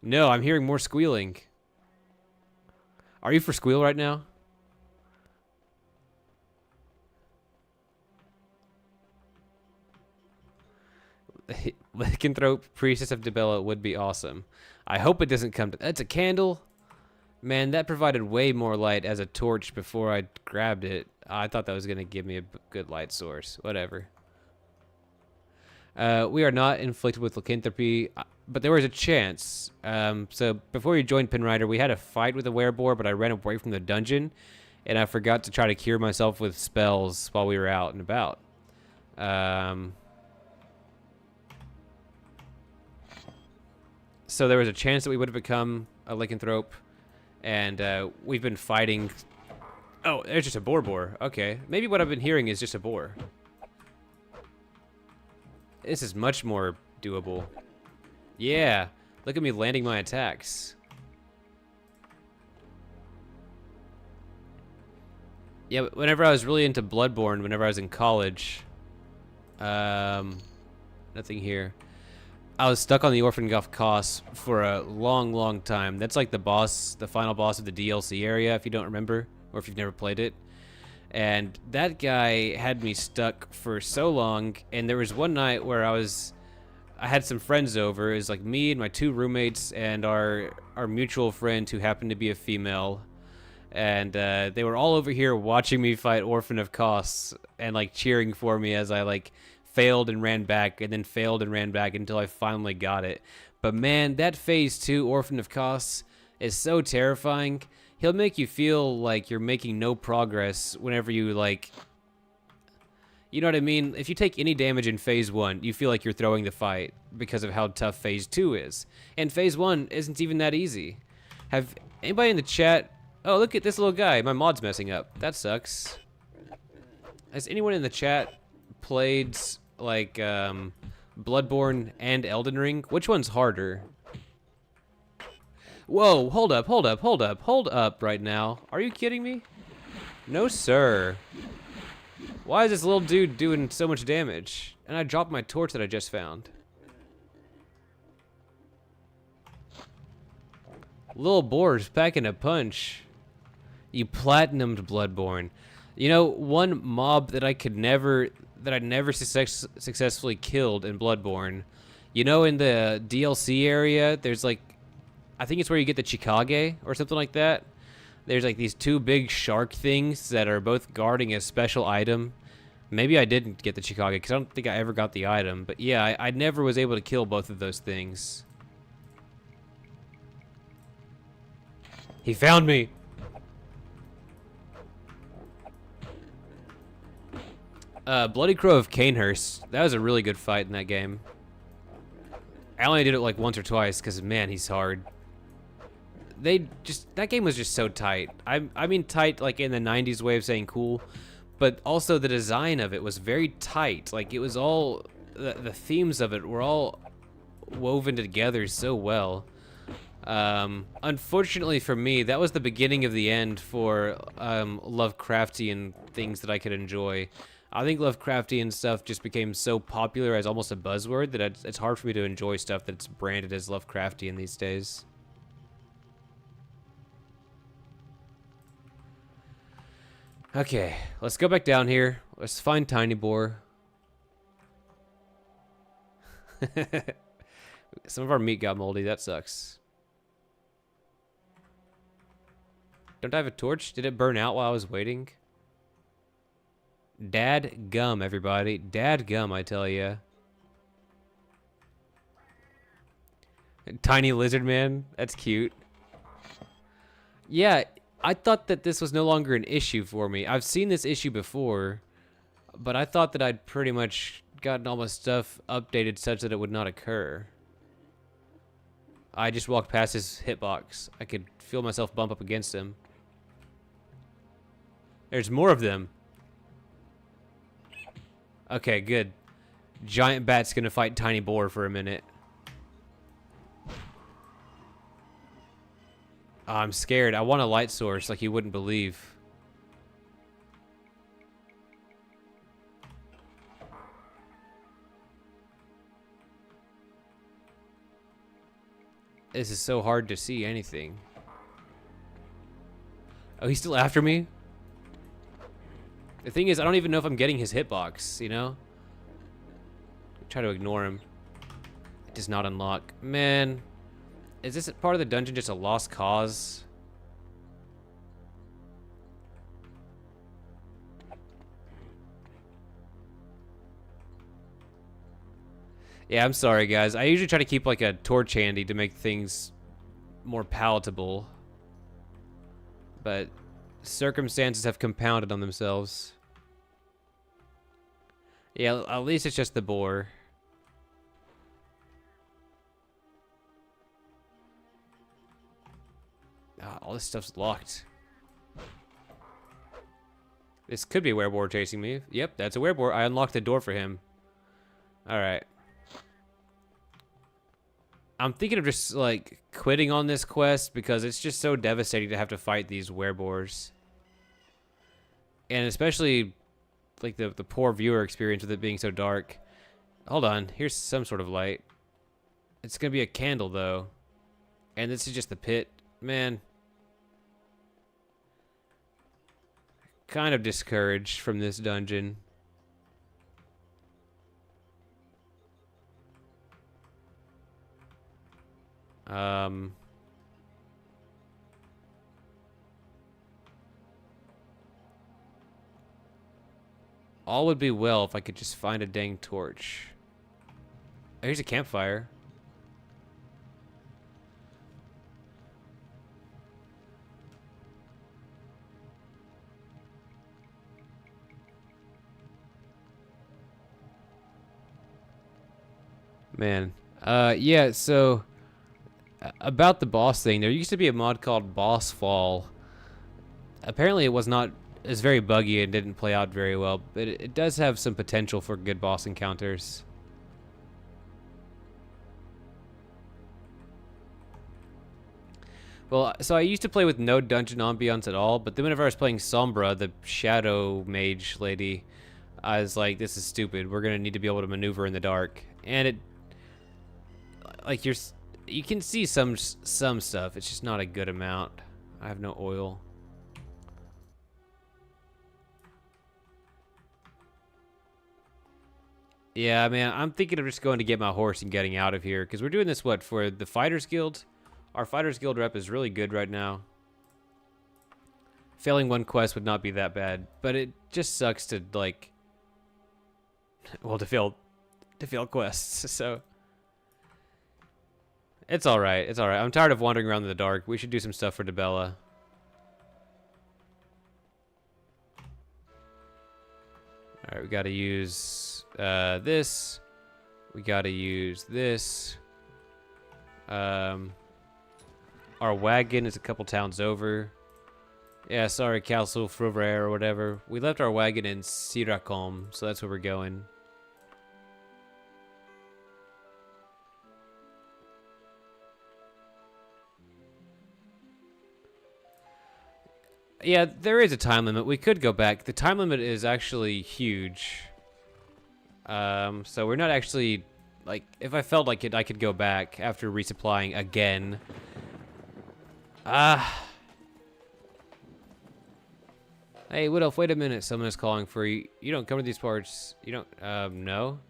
No, I'm hearing more squealing. Are you for squeal right now? Lycanthrope Priestess of Dibella would be awesome. I hope it doesn't come to... That's a candle? Man, that provided way more light as a torch before I grabbed it. I thought that was going to give me a good light source. Whatever. We are not inflicted with lycanthropy, but there was a chance. So before you joined Pinrider, we had a fight with a Wereboar, but I ran away from the dungeon, and I forgot to try to cure myself with spells while we were out and about. So there was a chance that we would have become a lycanthrope, and we've been fighting... Oh, there's just a boar. Okay, maybe what I've been hearing is just a boar. This is much more doable. Yeah, look at me landing my attacks. Yeah, whenever I was really into Bloodborne, whenever I was in college... nothing here. I was stuck on the Orphan of Kos for a long time. That's like the boss, the final boss of the DLC area, if you don't remember, or if you've never played it. And that guy had me stuck for so long, and there was one night where I had some friends over. It was like me and my 2 roommates and our mutual friend who happened to be a female. and they were all over here watching me fight Orphan of Kos and like cheering for me as I like failed and ran back and then failed and ran back until I finally got it. But man, that phase 2 Orphan of Kos is so terrifying. He'll make you feel like you're making no progress whenever you like, you know what I mean? If you take any damage in phase 1, you feel like you're throwing the fight because of how tough phase 2 is. And phase 1 isn't even that easy. Have anybody in the chat... Oh, look at this little guy. My mod's messing up. That sucks. Has anyone in the chat played, like, Bloodborne and Elden Ring? Which one's harder? Whoa, hold up right now. Are you kidding me? No, sir. Why is this little dude doing so much damage? And I dropped my torch that I just found. Little boar's packing a punch. You platinumed Bloodborne. You know, one mob that I never successfully killed in Bloodborne. You know, in the DLC area, there's like, I think it's where you get the Chikage or something like that. There's like these 2 big shark things that are both guarding a special item. Maybe I didn't get the Chikage because I don't think I ever got the item. But yeah, I never was able to kill both of those things. He found me. Bloody Crow of Canehurst. That was a really good fight in that game. I only did it like once or twice because, man, he's hard. That game was just so tight. I mean tight like in the 90s way of saying cool, but also the design of it was very tight. Like it was all, the themes of it were all woven together so well. Unfortunately for me, that was the beginning of the end for Lovecraftian things that I could enjoy. I think Lovecraftian stuff just became so popular as almost a buzzword that it's hard for me to enjoy stuff that's branded as Lovecraftian these days. Okay, let's go back down here. Let's find Tiny Boar. Some of our meat got moldy. That sucks. Don't I have a torch? Did it burn out while I was waiting? Dad gum, everybody. Dad gum, I tell ya. Tiny lizard man. That's cute. Yeah, I thought that this was no longer an issue for me. I've seen this issue before, but I thought that I'd pretty much gotten all my stuff updated such that it would not occur. I just walked past his hitbox. I could feel myself bump up against him. There's more of them. Okay, good. Giant bat's gonna fight Tiny Boar for a minute. Oh, I'm scared. I want a light source like you wouldn't believe. This is so hard to see anything. Oh, he's still after me? The thing is, I don't even know if I'm getting his hitbox, you know? Try to ignore him. It does not unlock. Man. Is this part of the dungeon just a lost cause? Yeah, I'm sorry, guys. I usually try to keep like a torch handy to make things more palatable. But circumstances have compounded on themselves. Yeah, at least it's just the boar. Ah, all this stuff's locked. This could be a Wereboar chasing me. Yep, that's a Wereboar. I unlocked the door for him. Alright. I'm thinking of just, like, quitting on this quest because it's just so devastating to have to fight these Wereboars. And especially, like, the poor viewer experience with it being so dark. Hold on. Here's some sort of light. It's gonna be a candle, though. And this is just the pit. Man. Kind of discouraged from this dungeon. All would be well if I could just find a dang torch. Oh, here's a campfire. Man. Yeah, so about the boss thing, there used to be a mod called Boss Fall. Apparently it was not, it's very buggy and didn't play out very well, but it does have some potential for good boss encounters. Well, so I used to play with no dungeon ambiance at all, but then whenever I was playing Sombra, the shadow mage lady, I was like, this is stupid. We're gonna need to be able to maneuver in the dark. And it, like, you can see some stuff. It's just not a good amount. I have no oil. Yeah, man, I'm thinking of just going to get my horse and getting out of here, because we're doing this, what, for the Fighters Guild? Our Fighters Guild rep is really good right now. Failing one quest would not be that bad, but it just sucks to, like, well, to fail quests, so it's alright, it's alright. I'm tired of wandering around in the dark. We should do some stuff for Dibella. Alright, we gotta use this. We gotta use this. Our wagon is a couple towns over. Yeah, sorry, Castle Frouvert or whatever. We left our wagon in Siracom, so that's where we're going. Yeah, there is a time limit. We could go back. The time limit is actually huge. So we're not actually, like, if I felt like it, I could go back after resupplying again. Hey, Woodolph, wait a minute. Someone is calling for you. You don't come to these parts. You don't, no.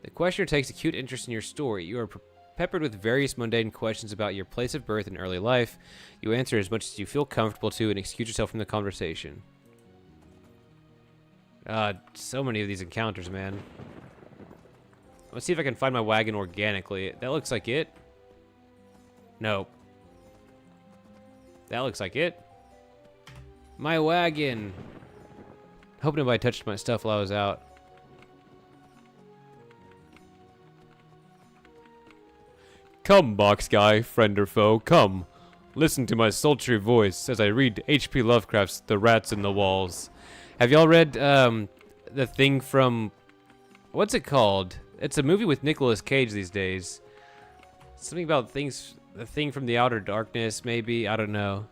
The questioner takes acute interest in your story. You are peppered with various mundane questions about your place of birth and early life. You answer as much as you feel comfortable to and excuse yourself from the conversation. So many of these encounters, man. Let's see if I can find my wagon organically. That looks like it. No. That looks like it. My wagon. Hope nobody touched my stuff while I was out. Come, box guy, friend or foe, come. Listen to my sultry voice as I read H.P. Lovecraft's The Rats in the Walls. Have y'all read the thing from... What's it called? It's a movie with Nicolas Cage these days. Something about things... The Thing from the Outer Darkness, maybe? I don't know.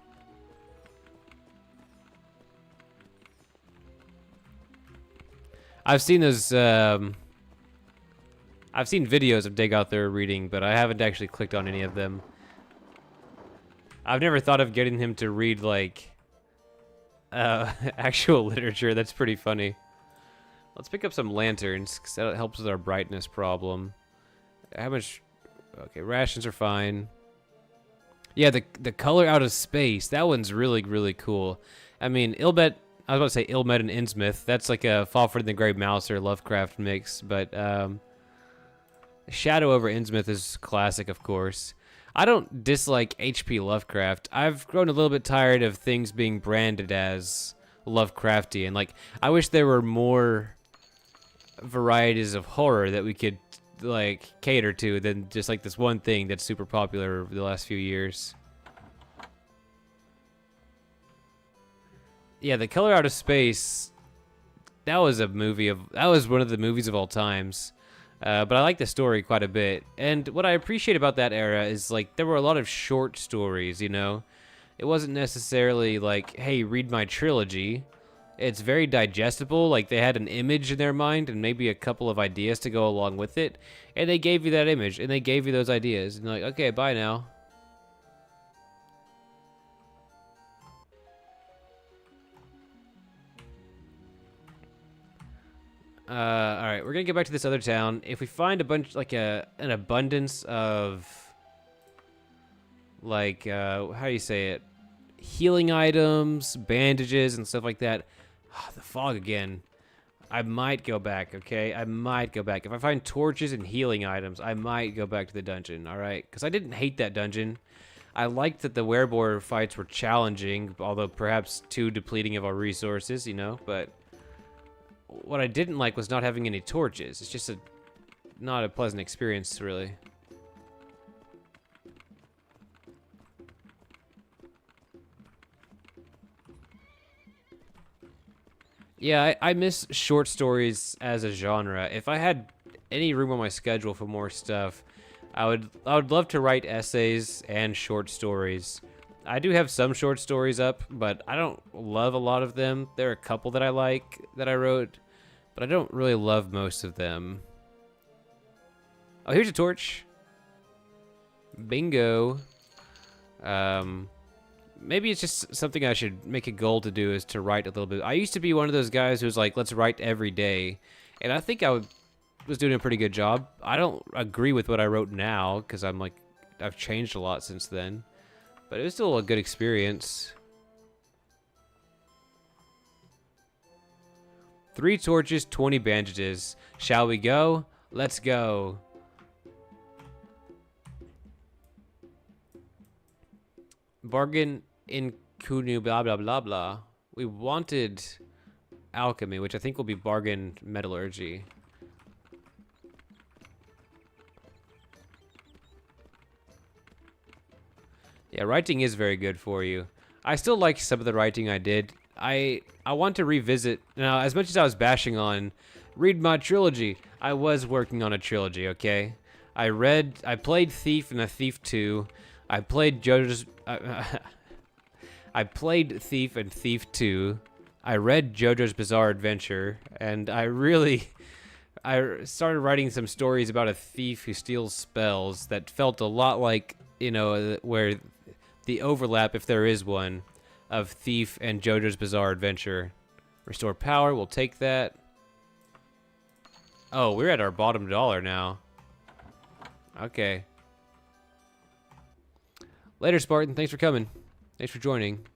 I've seen those... I've seen videos of Dig Out There reading, but I haven't actually clicked on any of them. I've never thought of getting him to read, like, actual literature. That's pretty funny. Let's pick up some lanterns, because that helps with our brightness problem. How much... Okay, rations are fine. Yeah, the color out of space. That one's really, really cool. I mean, Ilmet... I was about to say Ilmet and Innsmouth. That's like a Fafhrd and the Grey Mouse or Lovecraft mix, but, Shadow over Innsmouth is classic, of course. I don't dislike H.P. Lovecraft. I've grown a little bit tired of things being branded as Lovecraftian. Like, I wish there were more varieties of horror that we could, like, cater to than just, like, this one thing that's super popular over the last few years. Yeah, The Color Out of Space, that was one of the movies of all times. But I like the story quite a bit. And what I appreciate about that era is, like, there were a lot of short stories, you know? It wasn't necessarily like, hey, read my trilogy. It's very digestible. Like, they had an image in their mind and maybe a couple of ideas to go along with it. And they gave you that image, and they gave you those ideas. And they're like, okay, bye now. Alright, we're gonna get back to this other town. If we find a bunch, like an abundance of, like, how do you say it? Healing items, bandages, and stuff like that. The fog again. I might go back, okay? I might go back. If I find torches and healing items, I might go back to the dungeon, alright? Because I didn't hate that dungeon. I liked that the Wereboar fights were challenging, although perhaps too depleting of our resources, you know? But what I didn't like was not having any torches. It's just not a pleasant experience, really. Yeah, I miss short stories as a genre. If I had any room on my schedule for more stuff, I would love to write essays and short stories. I do have some short stories up, but I don't love a lot of them. There are a couple that I like that I wrote, but I don't really love most of them. Oh, here's a torch. Bingo. Maybe it's just something I should make a goal to do, is to write a little bit. I used to be one of those guys who's like, let's write every day. And I think was doing a pretty good job. I don't agree with what I wrote now, because I'm like, I've changed a lot since then. But it was still a good experience. 3 torches, 20 bandages. Shall we go? Let's go. Bargain in Kunu, blah, blah, blah, blah. We wanted alchemy, which I think will be bargain metallurgy. Yeah, writing is very good for you. I still like some of the writing I did. I want to revisit. Now, as much as I was bashing on read my trilogy, I was working on a trilogy, okay? I played Thief and a Thief 2. I played JoJo's... I played Thief and Thief 2. I read JoJo's Bizarre Adventure, and I started writing some stories about a thief who steals spells that felt a lot like, you know, where the overlap, if there is one, of Thief and JoJo's Bizarre Adventure. Restore power, we'll take that. Oh, we're at our bottom dollar now. Okay. Later, Spartan. Thanks for coming. Thanks for joining.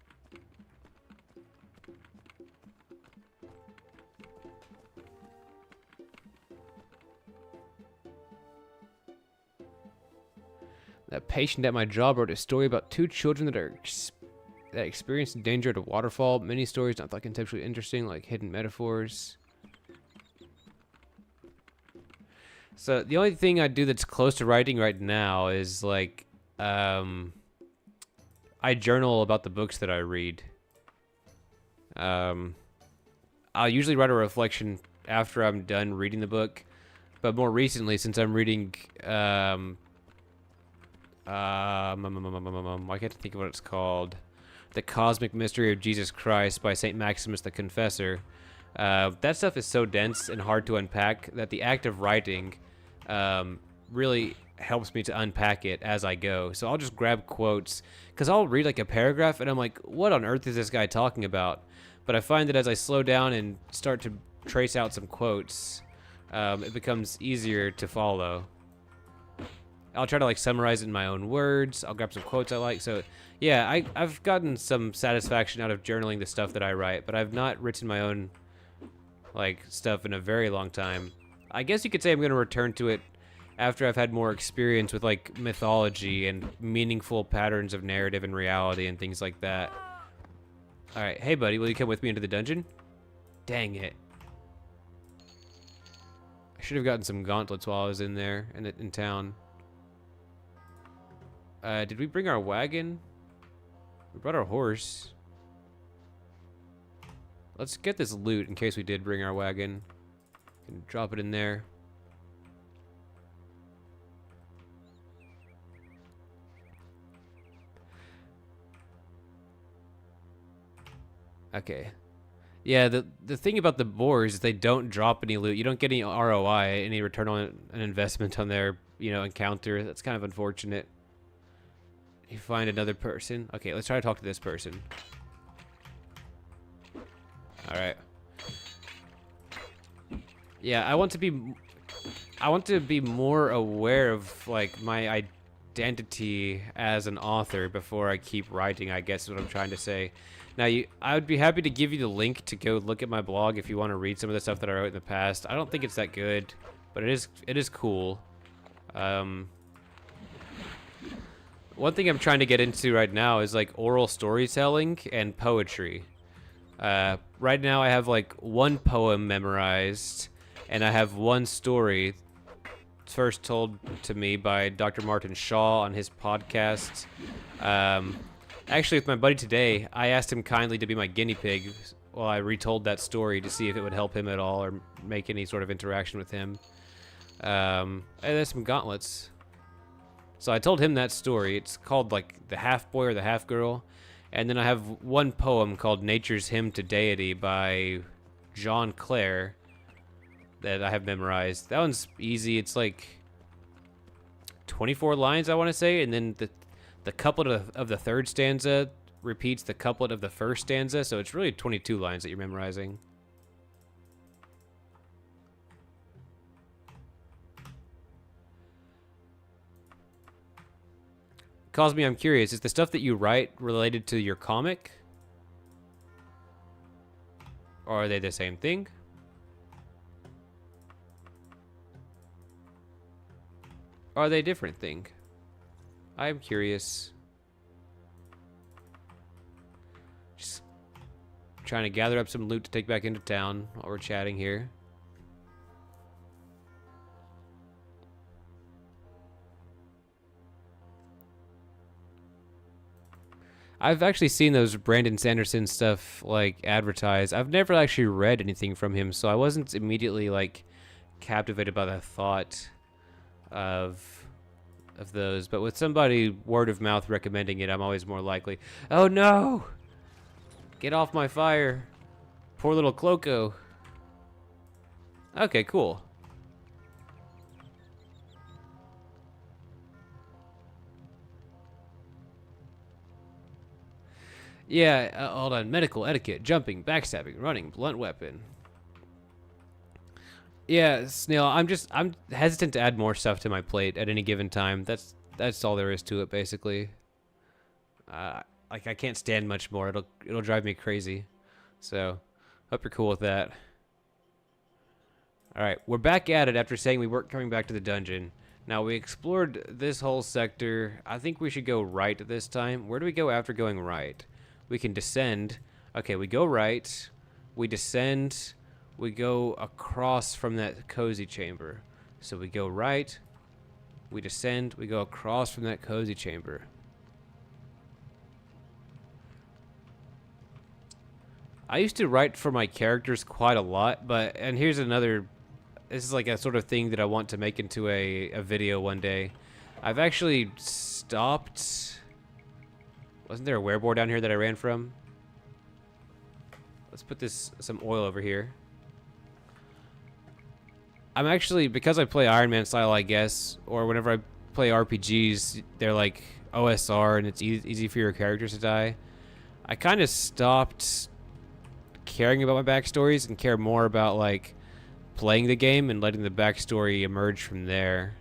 That patient at my job wrote a story about 2 children that experienced danger at a waterfall. Many stories not thought conceptually interesting, like hidden metaphors. So the only thing I do that's close to writing right now is like, I journal about the books that I read. I'll usually write a reflection after I'm done reading the book, but more recently, since I'm reading, why can't I think of what it's called? The Cosmic Mystery of Jesus Christ by St. Maximus the Confessor. That stuff is so dense and hard to unpack that the act of writing really helps me to unpack it as I go. So I'll just grab quotes, because I'll read like a paragraph and I'm like, what on earth is this guy talking about? But I find that as I slow down and start to trace out some quotes, it becomes easier to follow. I'll try to like summarize it in my own words. I'll grab some quotes I like. So yeah, I've gotten some satisfaction out of journaling the stuff that I write, but I've not written my own like stuff in a very long time. I guess you could say I'm going to return to it after I've had more experience with like mythology and meaningful patterns of narrative and reality and things like that. All right, hey buddy, will you come with me into the dungeon? Dang it. I should have gotten some gauntlets while I was in there, in town. Did we bring our wagon? We brought our horse. Let's get this loot in case we did bring our wagon. Can drop it in there. Okay. Yeah, the thing about the boars is they don't drop any loot. You don't get any ROI, any return on an investment on their, you know, encounter. That's kind of unfortunate. You find another person. Okay, let's try to talk to this person. All right. Yeah, I want to be more aware of like my identity as an author before I keep writing, I guess is what I'm trying to say. Now, I would be happy to give you the link to go look at my blog if you want to read some of the stuff that I wrote in the past. I don't think it's that good, but it is cool. One thing I'm trying to get into right now is like oral storytelling and poetry. Right now I have like one poem memorized, and I have one story first told to me by Dr. Martin Shaw on his podcast. Actually, with my buddy today, I asked him kindly to be my guinea pig while I retold that story to see if it would help him at all or make any sort of interaction with him. And there's some gauntlets. So I told him that story. It's called like The Half Boy or The Half Girl. And then I have one poem called Nature's Hymn to Deity by John Clare that I have memorized. That one's easy. It's like 24 lines, I want to say, and then the couplet of the third stanza repeats the couplet of the first stanza, so it's really 22 lines that you're memorizing. Cosmi, I'm curious, is the stuff that you write related to your comic? Or are they the same thing? Or are they a different thing? I'm curious. Just trying to gather up some loot to take back into town while we're chatting here. I've actually seen those Brandon Sanderson stuff like advertised. I've never actually read anything from him, so I wasn't immediately like captivated by the thought of those. But with somebody word of mouth recommending it, I'm always more likely. Oh no! Get off my fire. Poor little Cloco. Okay, cool. Yeah, hold on. Medical etiquette, jumping, backstabbing, running, blunt weapon. Yeah, Snail, I'm hesitant to add more stuff to my plate at any given time. That's all there is to it, basically. Like I can't stand much more. It'll drive me crazy. So, hope you're cool with that. All right, we're back at it after saying we weren't coming back to the dungeon. Now, we explored this whole sector. I think we should go right this time. Where do we go after going right? We can descend. Okay, we go right. We descend. We go across from that cozy chamber. So we go right. We descend. We go across from that cozy chamber. I used to write for my characters quite a lot, and here's another, this is like a sort of thing that I want to make into a video one day. I've actually stopped. Wasn't there a Wereboar down here that I ran from? Let's put some oil over here. I'm actually, because I play Ironman style, I guess, or whenever I play RPGs, they're like OSR and it's easy for your characters to die. I kind of stopped caring about my backstories and care more about like playing the game and letting the backstory emerge from there.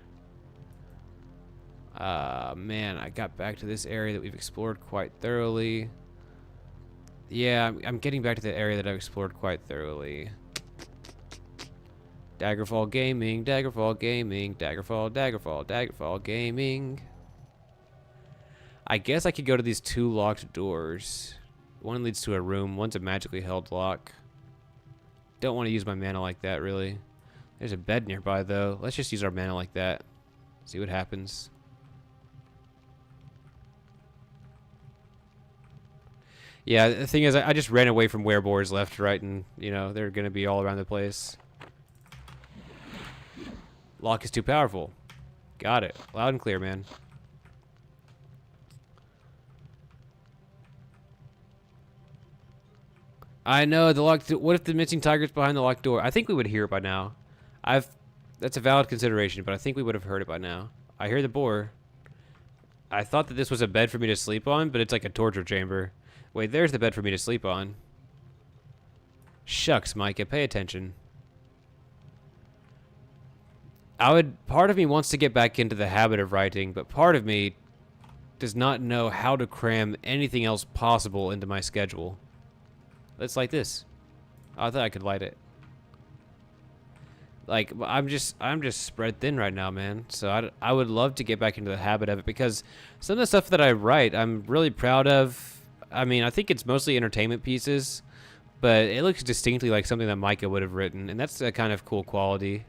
Man, I got back to this area that we've explored quite thoroughly. Yeah, I'm getting back to the area that I've explored quite thoroughly. Daggerfall Gaming, Daggerfall Gaming, Daggerfall, Daggerfall, Daggerfall Gaming. I guess I could go to these two locked doors. One leads to a room, one's a magically held lock. Don't want to use my mana like that, really. There's a bed nearby, though. Let's just use our mana like that. See what happens. Yeah, the thing is, I just ran away from Wereboars left, right, and, you know, they're going to be all around the place. Lock is too powerful. Got it. Loud and clear, man. I know, the locked... What if the missing tiger's behind the locked door? I think we would hear it by now. That's a valid consideration, but I think we would have heard it by now. I hear the boar. I thought that this was a bed for me to sleep on, but it's like a torture chamber. Wait, there's the bed for me to sleep on. Shucks, Micah, pay attention. Part of me wants to get back into the habit of writing, but part of me does not know how to cram anything else possible into my schedule. Let's light this. Oh, I thought I could light it. Like, I'm just spread thin right now, man. So I would love to get back into the habit of it, because some of the stuff that I write, I'm really proud of. I mean, I think it's mostly entertainment pieces, but it looks distinctly like something that Micah would have written, and that's a kind of cool quality.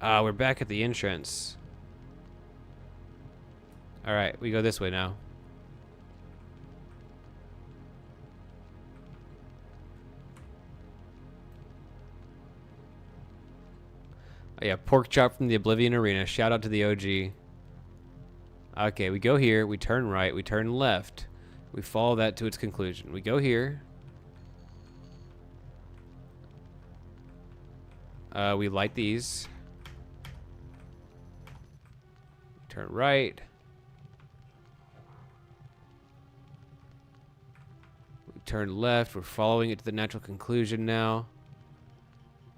We're back at the entrance. All right, we go this way now. Oh, yeah, pork chop from the Oblivion Arena. Shout out to the OG. Okay, we go here. We turn right. We turn left. We follow that to its conclusion. We go here. We light these. Turn right. We turn left. We're following it to the natural conclusion now.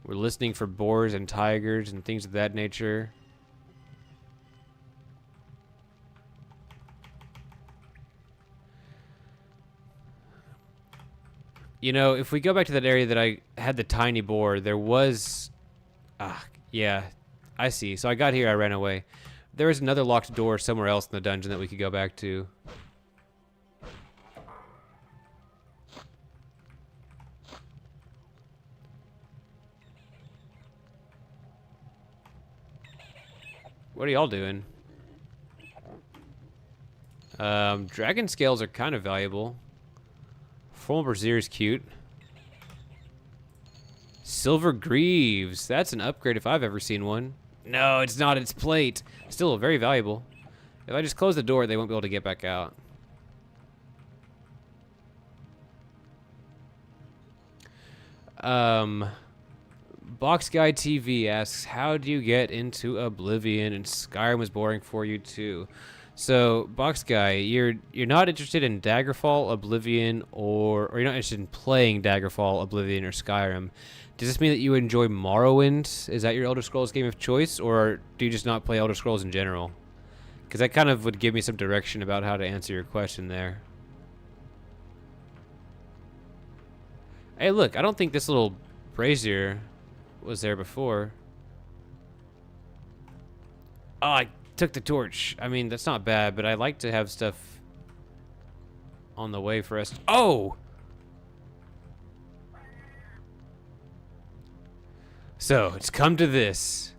We're listening for boars and tigers and things of that nature. You know, if we go back to that area that I had the tiny boar, there was... yeah, I see. So I got here, I ran away. There was another locked door somewhere else in the dungeon that we could go back to. What are y'all doing? Dragon scales are kind of valuable. Formal brazier is cute. Silver greaves. That's an upgrade if I've ever seen one. No, it's not. It's plate. Still very valuable. If I just close the door, they won't be able to get back out. Box Guy TV asks, how do you get into Oblivion? And Skyrim was boring for you too. So, Box Guy, you're not interested in Daggerfall, Oblivion, or you're not interested in playing Daggerfall, Oblivion, or Skyrim. Does this mean that you enjoy Morrowind? Is that your Elder Scrolls game of choice, or do you just not play Elder Scrolls in general? Because that kind of would give me some direction about how to answer your question there. Hey, look, I don't think this little brazier was there before. Oh, I took the torch. I mean, that's not bad, but I like to have stuff on the way for us. Oh! So, it's come to this.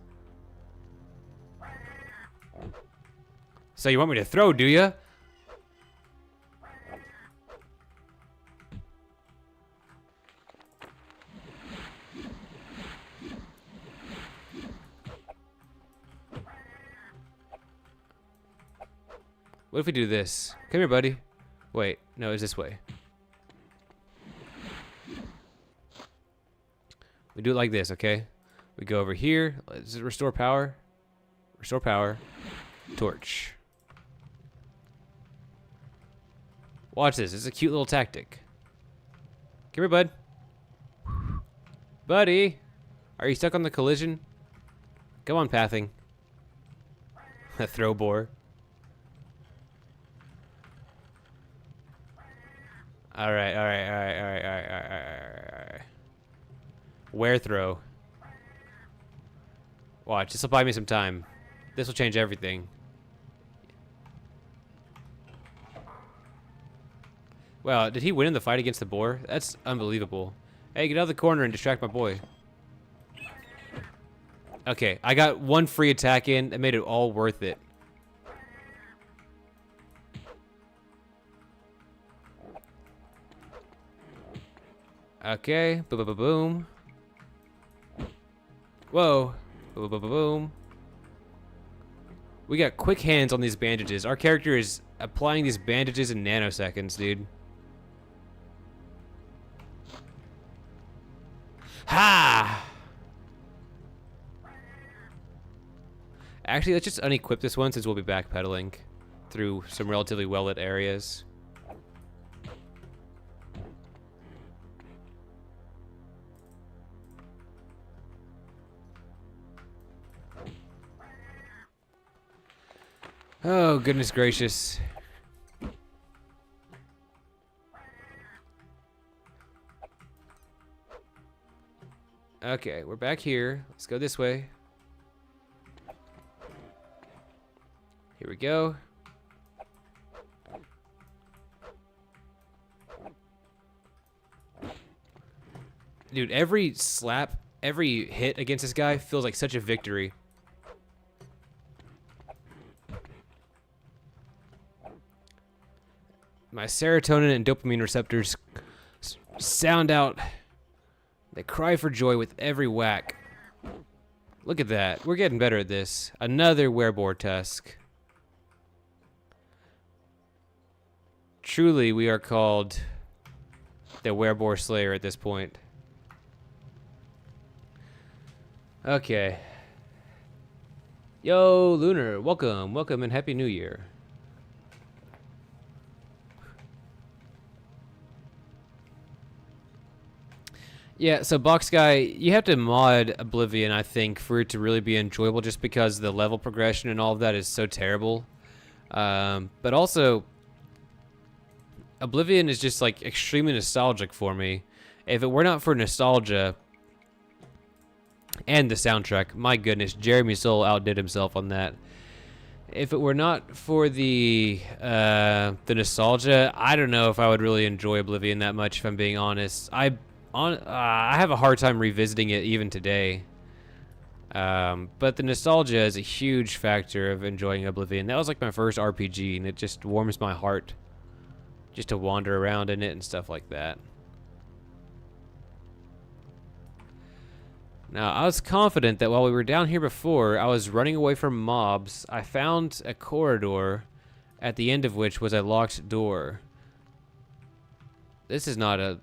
So you want me to throw, do ya? What if we do this? Come here, buddy. Wait, no, it's this way. We do it like this, okay? We go over here. Let's restore power. Restore power. Torch. Watch this. It's a cute little tactic. Come here, bud. Buddy. Are you stuck on the collision? Come on, pathing. A throw boar. Alright. Where throw? Watch, this will buy me some time. This will change everything. Wow, did he win in the fight against the boar? That's unbelievable. Hey, get out of the corner and distract my boy. Okay, I got one free attack in. That made it all worth it. Okay, boom. Whoa, boom. We got quick hands on these bandages. Our character is applying these bandages in nanoseconds, dude. Ha! Actually, let's just unequip this one since we'll be backpedaling through some relatively well-lit areas. Oh, goodness gracious. Okay, we're back here. Let's go this way. Here we go. Dude, every slap, every hit against this guy feels like such a victory. My serotonin and dopamine receptors sound out. They cry for joy with every whack. Look at that. We're getting better at this. Another Wereboar tusk. Truly, we are called the Wereboar Slayer at this point. Okay. Yo, Lunar, welcome. Welcome and Happy New Year. Yeah, so Box Guy, you have to mod Oblivion, I think, for it to really be enjoyable just because the level progression and all of that is so terrible. But also, Oblivion is just like extremely nostalgic for me. If it were not for nostalgia and the soundtrack, my goodness, Jeremy Soule outdid himself on that. If it were not for the nostalgia, I don't know if I would really enjoy Oblivion that much, if I'm being honest. I have a hard time revisiting it even today. But the nostalgia is a huge factor of enjoying Oblivion. That was like my first RPG, and it just warms my heart just to wander around in it and stuff like that. Now, I was confident that while we were down here before, I was running away from mobs. I found a corridor, at the end of which was a locked door. This is not a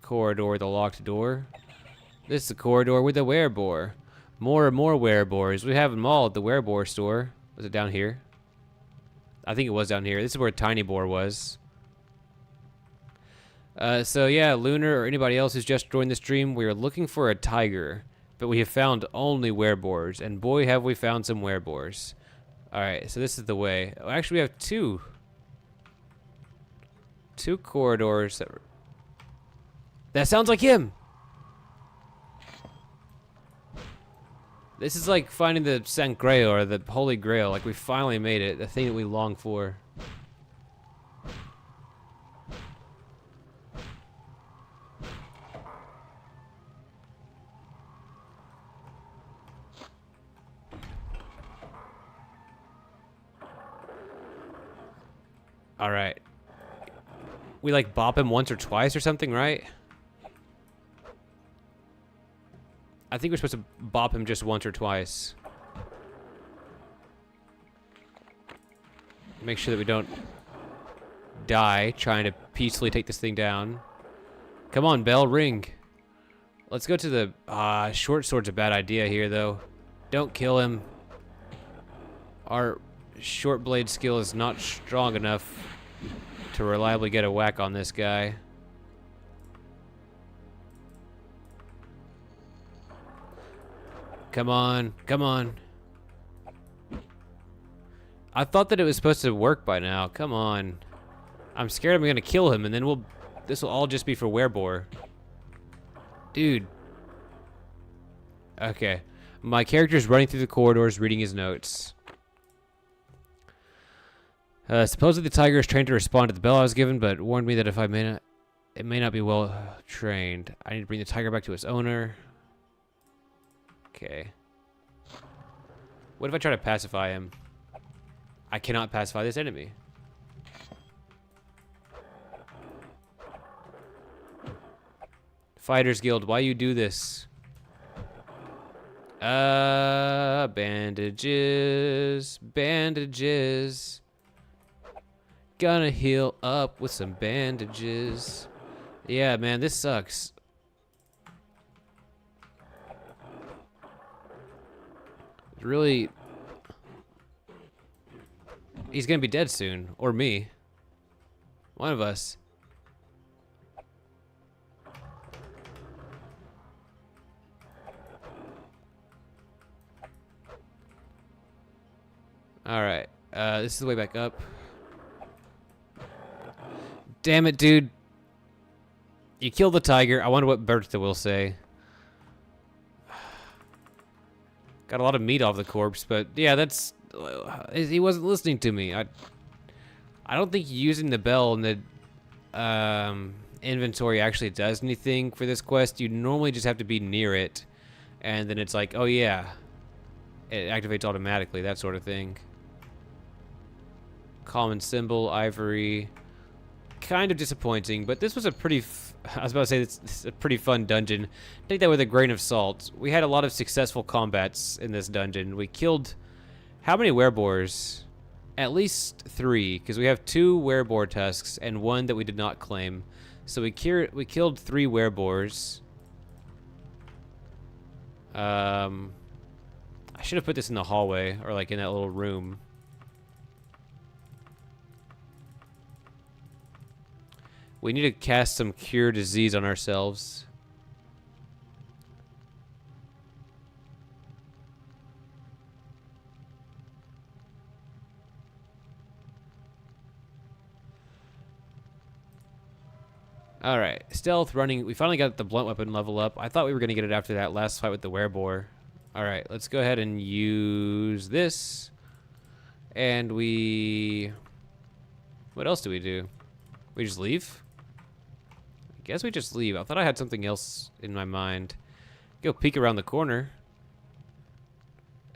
corridor with a locked door. This is a corridor with a Wereboar. More and more Wereboars. We have them all at the Wereboar store. Was it down here? I think it was down here. This is where Tiny Boar was. So yeah, Lunar or anybody else who's just joined the stream, we are looking for a tiger, but we have found only Wereboars, and boy have we found some Wereboars. Alright, so this is the way. Oh, actually, we have two corridors that sounds like him! This is like finding the San Grail, or the Holy Grail. Like, we finally made it, the thing that we long for. Alright. We like bop him once or twice or something, right? I think we're supposed to bop him just once or twice. Make sure that we don't die trying to peacefully take this thing down. Come on, bell, ring. Let's go to the... short sword's a bad idea here, though. Don't kill him. Our short blade skill is not strong enough to reliably get a whack on this guy. Come on, come on. I thought that it was supposed to work by now. Come on. I'm scared I'm gonna kill him, and then this will all just be for Wereboar. Dude. Okay. My character's running through the corridors, reading his notes. Supposedly the tiger is trained to respond to the bell I was given, but warned me that if it may not be well trained. I need to bring the tiger back to its owner. Okay. What if I try to pacify him? I cannot pacify this enemy. Fighters Guild, why you do this? Bandages. Bandages. Gonna heal up with some bandages. Yeah, man, this sucks. Really, he's gonna be dead soon, or me. One of us. All right, this is the way back up. Damn it, dude! You killed the tiger. I wonder what Bertha will say. Got a lot of meat off the corpse, but yeah, that's... he wasn't listening to me. I don't think using the bell in the inventory actually does anything for this quest. You normally just have to be near it, and then it's like, oh yeah, it activates automatically, that sort of thing. Common symbol, ivory. Kind of disappointing, but this was a pretty... I was about to say this is a pretty fun dungeon. Take that with a grain of salt. We had a lot of successful combats in this dungeon. We killed... how many wereboars? At least 3, because we have 2 wereboar tusks and 1 that we did not claim. So we killed 3 wereboars. I should have put this in the hallway, or like in that little room. We need to cast some cure disease on ourselves. Alright, stealth, running. We finally got the blunt weapon level up. I thought we were going to get it after that last fight with the wereboar. Alright, let's go ahead and use this. And we... what else do we do? We just leave? I guess we just leave. I thought I had something else in my mind. Go peek around the corner.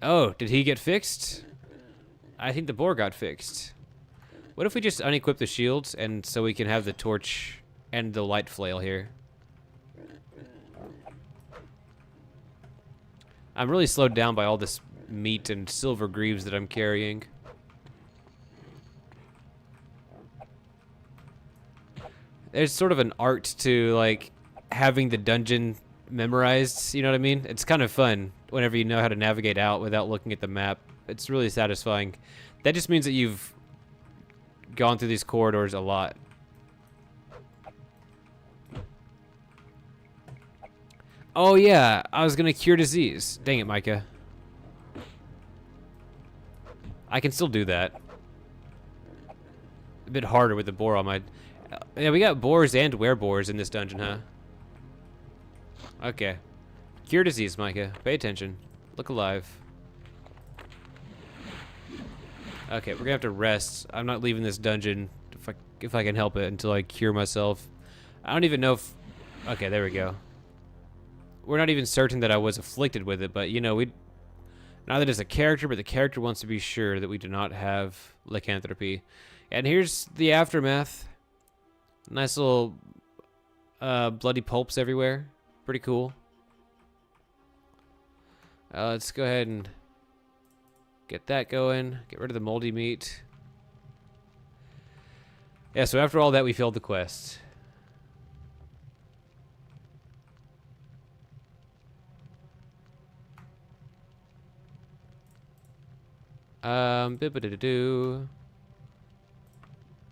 Oh, did he get fixed? I think the boar got fixed. What if we just unequip the shields and so we can have the torch and the light flail here? I'm really slowed down by all this meat and silver greaves that I'm carrying. There's sort of an art to, like, having the dungeon memorized, you know what I mean? It's kind of fun whenever you know how to navigate out without looking at the map. It's really satisfying. That just means that you've gone through these corridors a lot. Oh yeah, I was gonna cure disease. Dang it, Micah. I can still do that. A bit harder with the boar on my... yeah, we got boars and wereboars in this dungeon, huh? Okay. Cure disease, Micah. Pay attention. Look alive. Okay, we're gonna have to rest. I'm not leaving this dungeon if I can help it until I cure myself. I don't even know if... okay, there we go. We're not even certain that I was afflicted with it, but you know, neither does the character, but the character wants to be sure that we do not have lycanthropy. And here's the aftermath. Nice little bloody pulps everywhere. Pretty cool. Let's go ahead and get that going. Get rid of the moldy meat. Yeah, so after all that, we failed the quest. Bip-a-da-da-doo.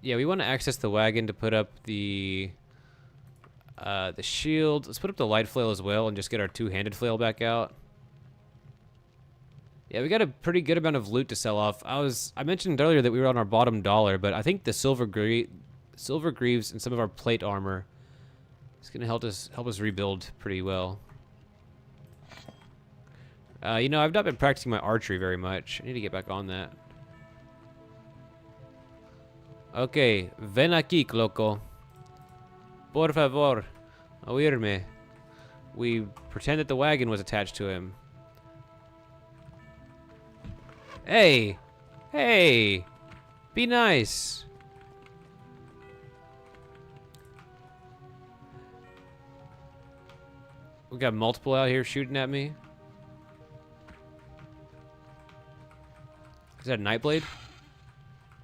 Yeah, we want to access the wagon to put up the shield. Let's put up the light flail as well and just get our two-handed flail back out. Yeah, we got a pretty good amount of loot to sell off. I mentioned earlier that we were on our bottom dollar, but I think the silver greaves and some of our plate armor is gonna help us rebuild pretty well. You know, I've not been practicing my archery very much. I need to get back on that. Okay, ven aquí, loco. Por favor, oírme. We pretend that the wagon was attached to him. Hey! Hey! Be nice! We got multiple out here shooting at me. Is that a Nightblade?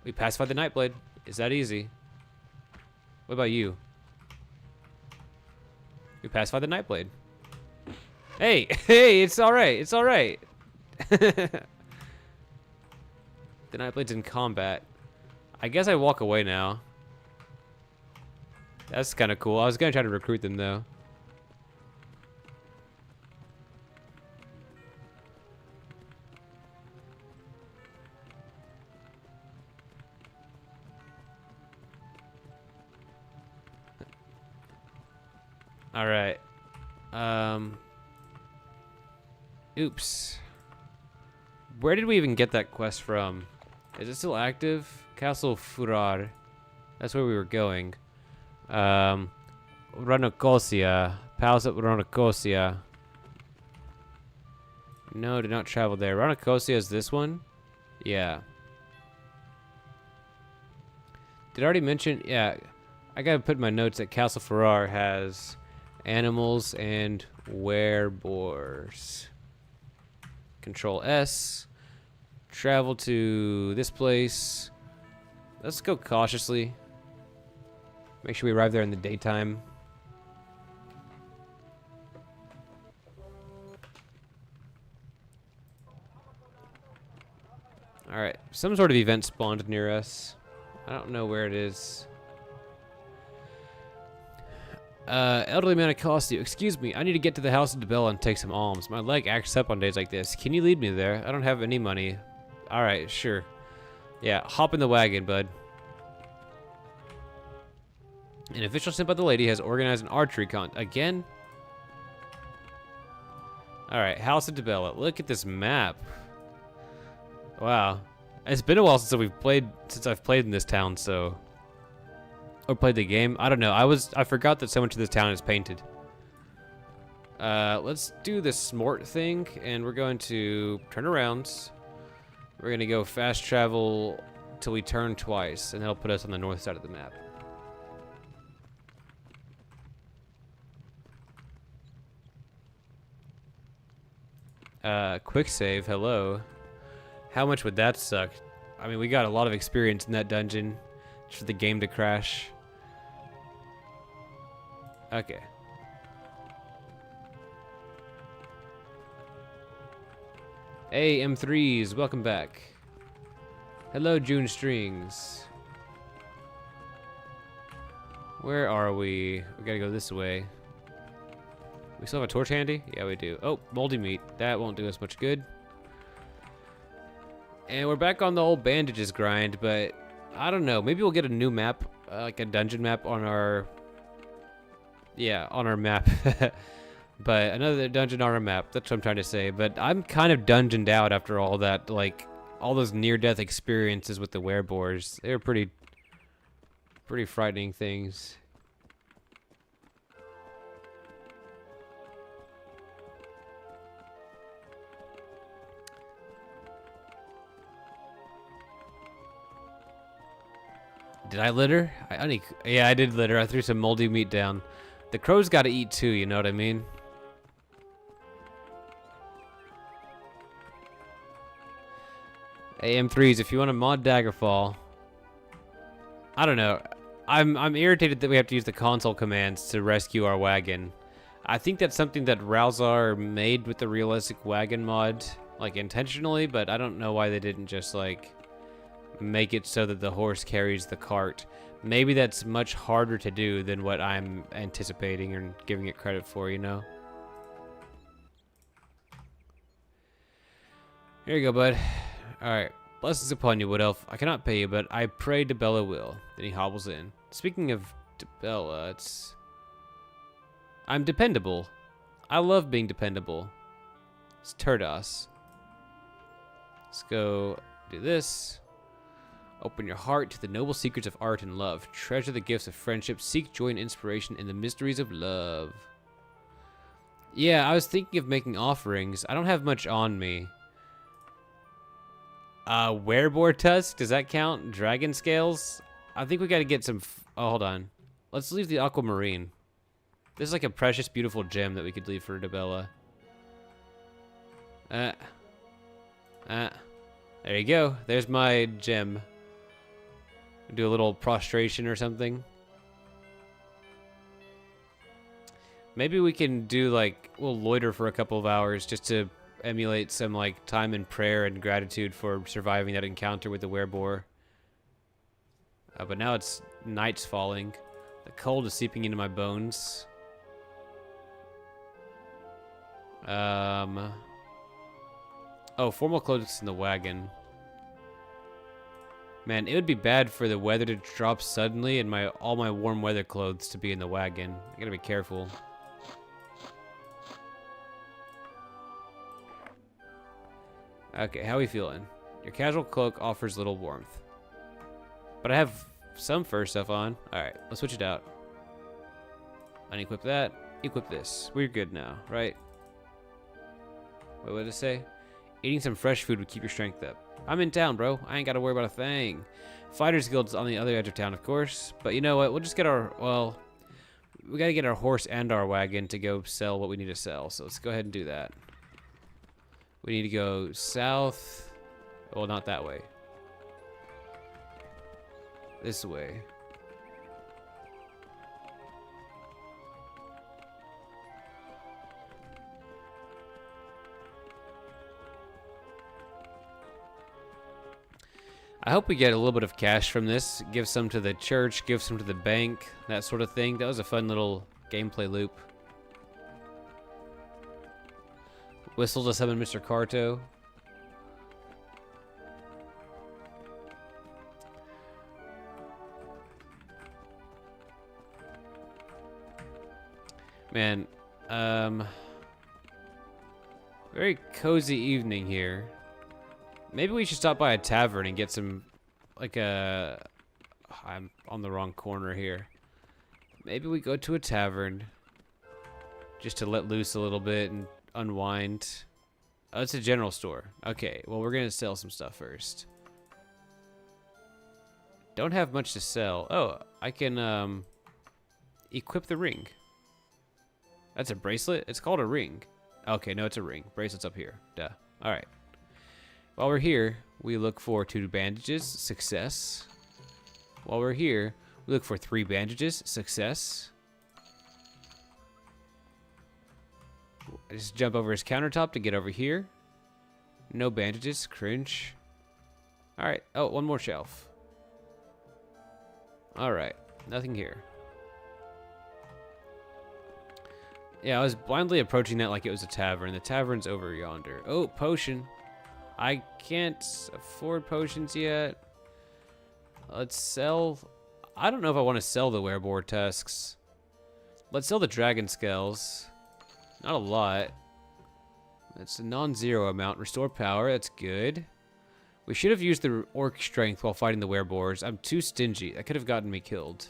We pacified the Nightblade. Is that easy? What about you? We pacified the Nightblade. Hey! Hey! It's alright! It's alright! The Nightblade's in combat. I guess I walk away now. That's kind of cool. I was gonna try to recruit them though. All right. Oops. Where did we even get that quest from? Is it still active? Castle Furar. That's where we were going. Ranacosia. Palace at Ranacosia. No, did not travel there. Ranacosia is this one? Yeah. Did I already mention? Yeah. I gotta put in my notes that Castle Ferrar has animals and wereboars. Control S. Travel to this place. Let's go cautiously. Make sure we arrive there in the daytime. Alright, some sort of event spawned near us. I don't know where it is. Elderly man accosts you. Excuse me, I need to get to the house of Dibella and take some alms. My leg acts up on days like this. Can you lead me there? I don't have any money. Alright, sure. Yeah, hop in the wagon, bud. An official sent by the lady has organized an archery again? Alright, house of Dibella. Look at this map. Wow. It's been a while since I've played in this town, so... Or played the game. I don't know. I forgot that so much of this town is painted. Let's do the smart thing, and we're going to turn around. We're gonna go fast travel till we turn twice, and that'll put us on the north side of the map. Quick save, hello. How much would that suck? I mean, we got a lot of experience in that dungeon just for the game to crash. Okay. Hey, M3s, welcome back. Hello, June Strings. Where are we? We gotta go this way. We still have a torch handy? Yeah, we do. Oh, moldy meat. That won't do us much good. And we're back on the old bandages grind, but I don't know. Maybe we'll get a new map, like a dungeon map on our... Yeah, on our map. But another dungeon on our map. That's what I'm trying to say. But I'm kind of dungeoned out after all that, like, all those near-death experiences with the wereboars. They were pretty frightening things. Did I litter? Yeah, I did litter. I threw some moldy meat down. The crows got to eat too, you know what I mean? Hey, M3s, if you want to mod Daggerfall, I don't know. I'm irritated that we have to use the console commands to rescue our wagon. I think that's something that Ralzar made with the realistic wagon mod, like intentionally, but I don't know why they didn't just like make it so that the horse carries the cart. Maybe that's much harder to do than what I'm anticipating and giving it credit for, you know? Here you go, bud. Alright. Blessings upon you, Wood Elf. I cannot pay you, but I pray Dibella will. Then he hobbles in. Speaking of Dibella, I'm dependable. I love being dependable. It's Turdos. Let's go do this. Open your heart to the noble secrets of art and love. Treasure the gifts of friendship. Seek joy and inspiration in the mysteries of love. Yeah, I was thinking of making offerings. I don't have much on me. Wereboar tusk? Does that count? Dragon scales? I think we gotta get some... Oh, hold on. Let's leave the aquamarine. This is like a precious, beautiful gem that we could leave for Dibella. There you go. There's my gem. Do a little prostration or something. Maybe we can do like, we'll loiter for a couple of hours just to emulate some like time in prayer and gratitude for surviving that encounter with the wereboar. But now it's night's falling. The cold is seeping into my bones. Oh, formal clothes in the wagon. Man, it would be bad for the weather to drop suddenly and all my warm weather clothes to be in the wagon. I gotta be careful. Okay, how we feeling? Your casual cloak offers little warmth. But I have some fur stuff on. Alright, let's switch it out. Unequip that. Equip this. We're good now, right? Wait, what did it say? Eating some fresh food would keep your strength up. I'm in town, bro. I ain't got to worry about a thing. Fighters Guild's on the other edge of town, of course. But you know what? We'll just get our... Well, we got to get our horse and our wagon to go sell what we need to sell. So let's go ahead and do that. We need to go south. Well, not that way. This way. I hope we get a little bit of cash from this. Give some to the church, give some to the bank, that sort of thing. That was a fun little gameplay loop. Whistle to summon Mr. Carto. Man, very cozy evening here. Maybe we should stop by a tavern and get some, like a... I'm on the wrong corner here. Maybe we go to a tavern just to let loose a little bit and unwind. Oh, it's a general store. Okay, well, we're going to sell some stuff first. Don't have much to sell. Oh, I can equip the ring. That's a bracelet? It's called a ring. Okay, no, it's a ring. Bracelet's up here. Duh. All right. While we're here, we look for 2 bandages. Success. While we're here, we look for 3 bandages. Success. I just jump over his countertop to get over here. No bandages. Cringe. All right. Oh, one more shelf. All right. Nothing here. Yeah, I was blindly approaching that like it was a tavern. The tavern's over yonder. Oh, potion. I can't afford potions yet. Let's sell... I don't know if I want to sell the Wereboar tusks. Let's sell the dragon scales. Not a lot. That's a non-zero amount. Restore power, that's good. We should have used the orc strength while fighting the Wereboars. I'm too stingy. That could have gotten me killed.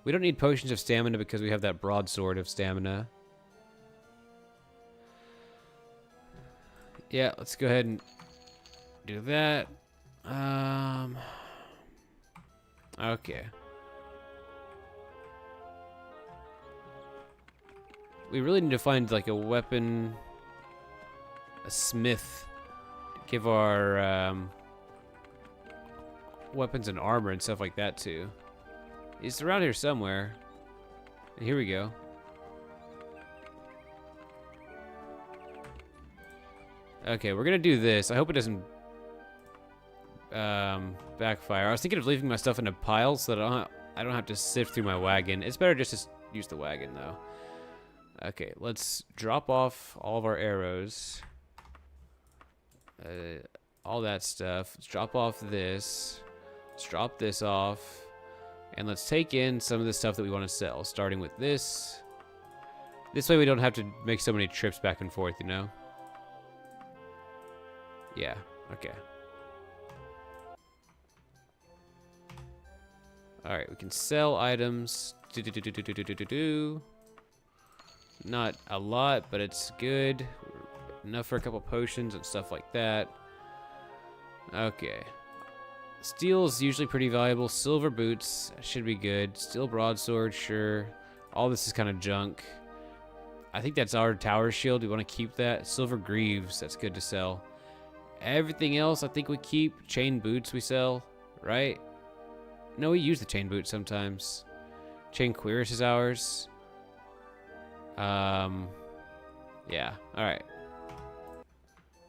We don't need potions of stamina because we have that broadsword of stamina. Yeah, let's go ahead and do that. Okay. We really need to find like a weapon, a smith, to give our weapons and armor and stuff like that too. He's around here somewhere. Here we go. Okay, we're gonna do this. I hope it doesn't backfire. I was thinking of leaving my stuff in a pile so that I don't have to sift through my wagon. It's better just to use the wagon though. Okay, let's drop off all of our arrows. All that stuff. Let's drop off this. Let's drop this off. And let's take in some of the stuff that we want to sell, starting with this. This way we don't have to make so many trips back and forth, you know? Yeah, okay. Alright, we can sell items. Not a lot, but it's good. Enough for a couple potions and stuff like that. Okay. Steel is usually pretty valuable. Silver boots should be good. Steel broadsword, sure. All this is kind of junk. I think that's our tower shield. We want to keep that. Silver greaves, that's good to sell. Everything else I think we keep. Chain boots we sell, right? No, we use the chain boots sometimes. Chain cuirass is ours. Yeah, alright.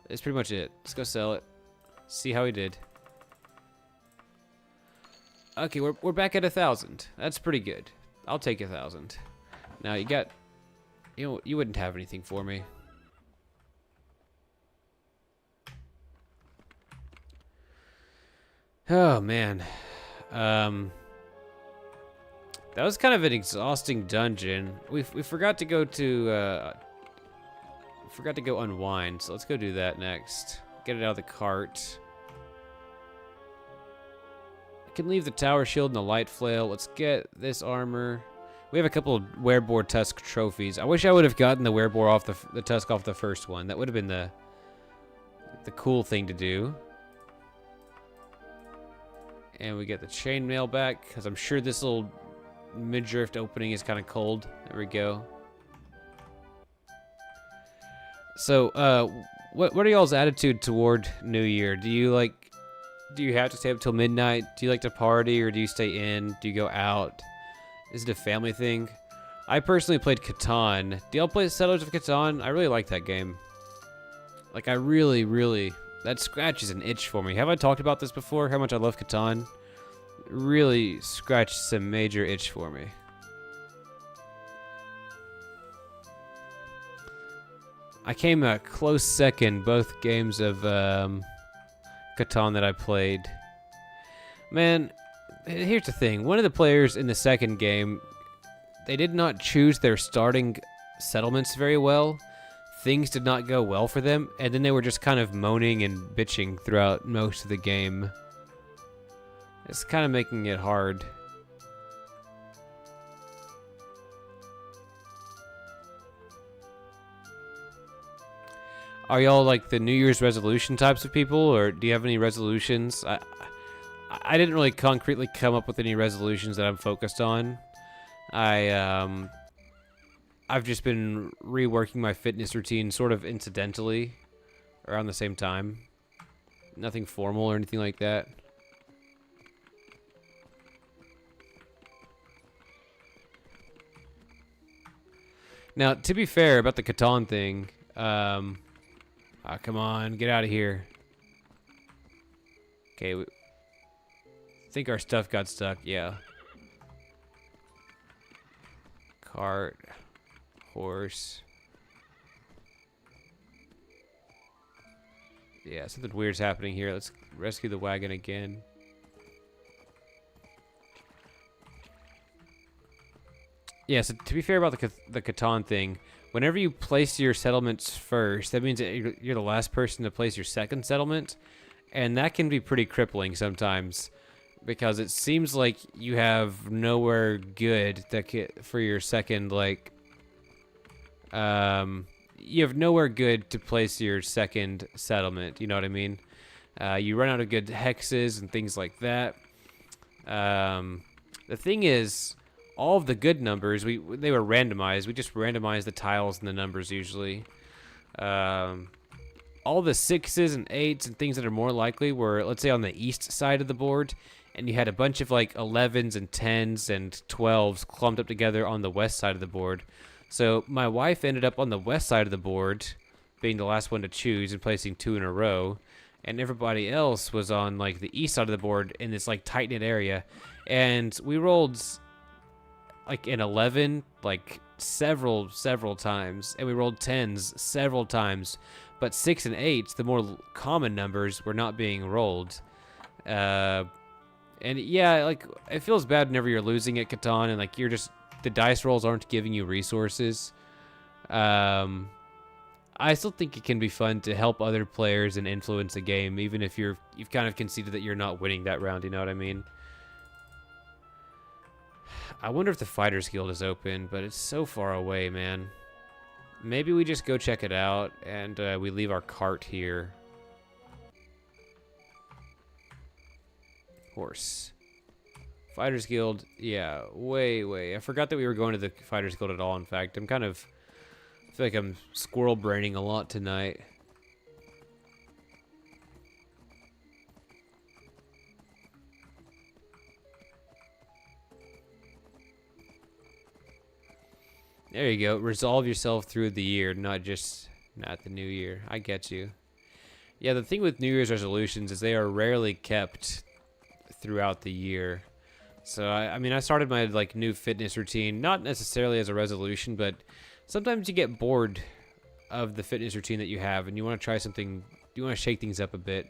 That's pretty much it. Let's go sell it. See how he did. Okay, we're back at 1,000. That's pretty good. I'll take 1,000. Now you got, you know, you wouldn't have anything for me. Oh man, that was kind of an exhausting dungeon. We forgot to go to unwind, so let's go do that next. Get it out of the cart. I can leave the tower shield and the light flail. Let's get this armor. We have a couple of Wereboar tusk trophies. I wish I would have gotten the Wereboar off the tusk off the first one. That would have been the cool thing to do. And we get the chainmail back, because I'm sure this little midriff opening is kind of cold. There we go. So, what are y'all's attitude toward New Year? Do you have to stay up till midnight? Do you like to party, or do you stay in? Do you go out? Is it a family thing? I personally played Catan. Do y'all play Settlers of Catan? I really like that game. Like, I really, that scratches an itch for me. Have I talked about this before? How much I love Catan? It really scratched some major itch for me. I came a close second both games of Catan that I played. Man, here's the thing. One of the players in the second game, they did not choose their starting settlements very well. Things did not go well for them, and then they were just kind of moaning and bitching throughout most of the game. It's kind of making it hard. Are y'all like the New Year's resolution types of people, or do you have any resolutions? I didn't really concretely come up with any resolutions that I'm focused on. I've just been reworking my fitness routine sort of incidentally around the same time. Nothing formal or anything like that. Now, to be fair about the Catan thing, come on, get out of here. Okay, I think our stuff got stuck, yeah. Cart, horse. Yeah, something weird's happening here. Let's rescue the wagon again. Yeah, so to be fair about the Catan thing, whenever you place your settlements first, that means that you're the last person to place your second settlement, and that can be pretty crippling sometimes, because it seems like you have nowhere good for your second, like, you have nowhere good to place your second settlement, you know what I mean? You run out of good hexes and things like that. The thing is, all of the good numbers, they were randomized. We just randomized the tiles and the numbers usually. All the 6s and 8s and things that are more likely were, let's say, on the east side of the board, and you had a bunch of like 11s and 10s and 12s clumped up together on the west side of the board. So my wife ended up on the west side of the board, being the last one to choose and placing 2 in a row, and everybody else was on like the east side of the board in this like tight-knit area. And we rolled like an 11 like several times, and we rolled 10s several times, but 6 and 8s, the more common numbers, were not being rolled. And yeah, like, it feels bad whenever you're losing at Catan and like the dice rolls aren't giving you resources. I still think it can be fun to help other players and influence the game, even if you've kind of conceded that you're not winning that round, you know what I mean? I wonder if the Fighters Guild is open, but it's so far away, man. Maybe we just go check it out, and we leave our cart here. Horse. Fighters Guild, yeah, way. I forgot that we were going to the Fighters Guild at all, in fact. I feel like I'm squirrel braining a lot tonight. There you go. Resolve yourself through the year, not the new year. I get you. Yeah, the thing with New Year's resolutions is they are rarely kept throughout the year. So I mean, I started my like new fitness routine, not necessarily as a resolution, but sometimes you get bored of the fitness routine that you have and you want to try something, you want to shake things up a bit.